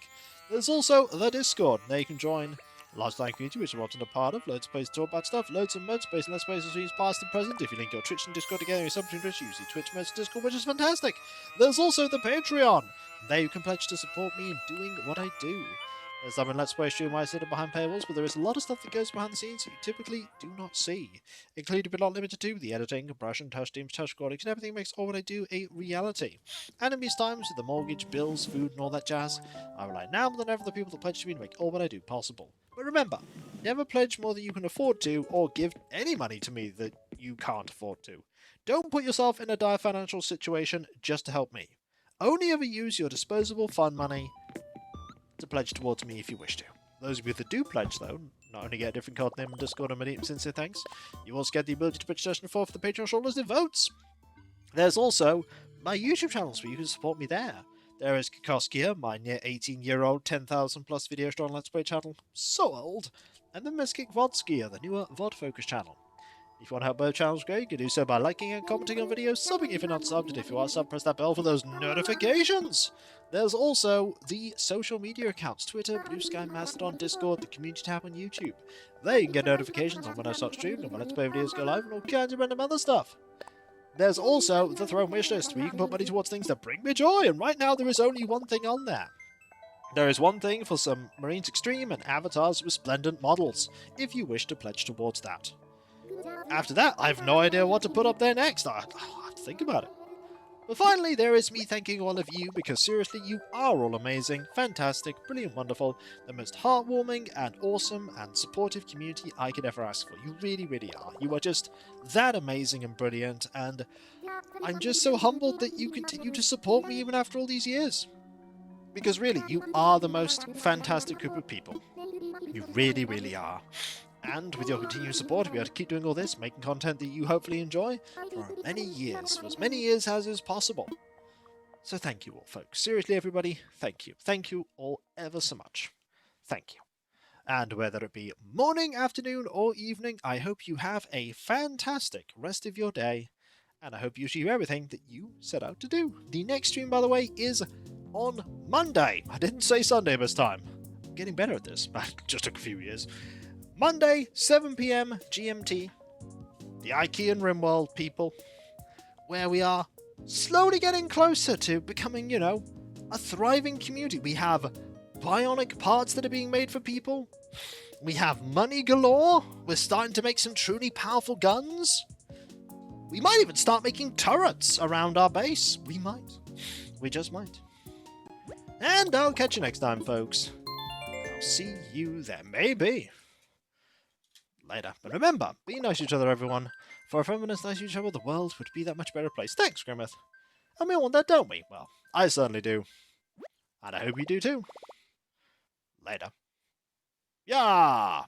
There's also the Discord. There you can join a large line community, which I'm often a part of. Loads of places to talk about stuff, loads of mods, space and less space between past and present. If you link your Twitch and Discord together, you're something to usually Twitch, mods, Discord, which is fantastic. There's also the Patreon. There you can pledge to support me in doing what I do. There's I'm in Let's Play stream where I sit behind paywalls, but there is a lot of stuff that goes behind the scenes that you typically do not see, including but not limited to the editing, compression, touch teams, touch recordings, and everything makes all what I do a reality. And in these times with the mortgage, bills, food, and all that jazz, I rely now more than ever on the people that pledge to me to make all what I do possible. But remember, never pledge more than you can afford to, or give any money to me that you can't afford to. Don't put yourself in a dire financial situation just to help me. Only ever use your disposable fund money to pledge towards me if you wish to. Those of you that do pledge, though, not only get a different card name and Discord and many sincere thanks, you also get the ability to put suggestion for the Patreon shortlisted votes. There's also my YouTube channels where you can support me there. There is Kakoskia, my near 18-year-old 10,000 plus video strong Let's Play channel, so old, and the Miskick Vodskia, the newer VOD focus channel. If you want to help both channels grow, you can do so by liking and commenting on videos, subbing if you're not subbed, and if you are subbed, press that bell for those notifications! There's also the social media accounts, Twitter, Blue Sky, Mastodon, Discord, the community tab on YouTube. There you can get notifications on when I start streaming, and when Let's Play videos go live, and all kinds of random other stuff. There's also the Throne Wishlist, where you can put money towards things that bring me joy, and right now there is only one thing on there. There is one thing for some Marines Extreme and Avatars Resplendent models, if you wish to pledge towards that. After that, I have no idea what to put up there next. I'll have to think about it. But finally, there is me thanking all of you, because seriously, you are all amazing, fantastic, brilliant, wonderful, the most heartwarming and awesome and supportive community I could ever ask for. You really, really are. You are just that amazing and brilliant, and I'm just so humbled that you continue to support me even after all these years. Because really, you are the most fantastic group of people. You really, really are. And with your continued support, we'll be able to keep doing all this, making content that you hopefully enjoy for many years, for as many years as is possible. So thank you all, folks. Seriously, everybody, thank you. Thank you all ever so much. Thank you. And whether it be morning, afternoon, or evening, I hope you have a fantastic rest of your day, and I hope you achieve everything that you set out to do. The next stream, by the way, is on Monday. I didn't say Sunday this time. I'm getting better at this, but it just took a few years. Monday, 7 PM GMT, the IKEA and RimWorld people, where we are slowly getting closer to becoming, you know, a thriving community. We have bionic parts that are being made for people. We have money galore. We're starting to make some truly powerful guns. We might even start making turrets around our base. We might. We just might. And I'll catch you next time, folks. I'll see you there. Maybe. Later. But remember, be nice to each other, everyone. For if everyone is nice to each other, the world would be that much better place. Thanks, Grimmeth. And we all want that, don't we? Well, I certainly do. And I hope you do too. Later. Yeah!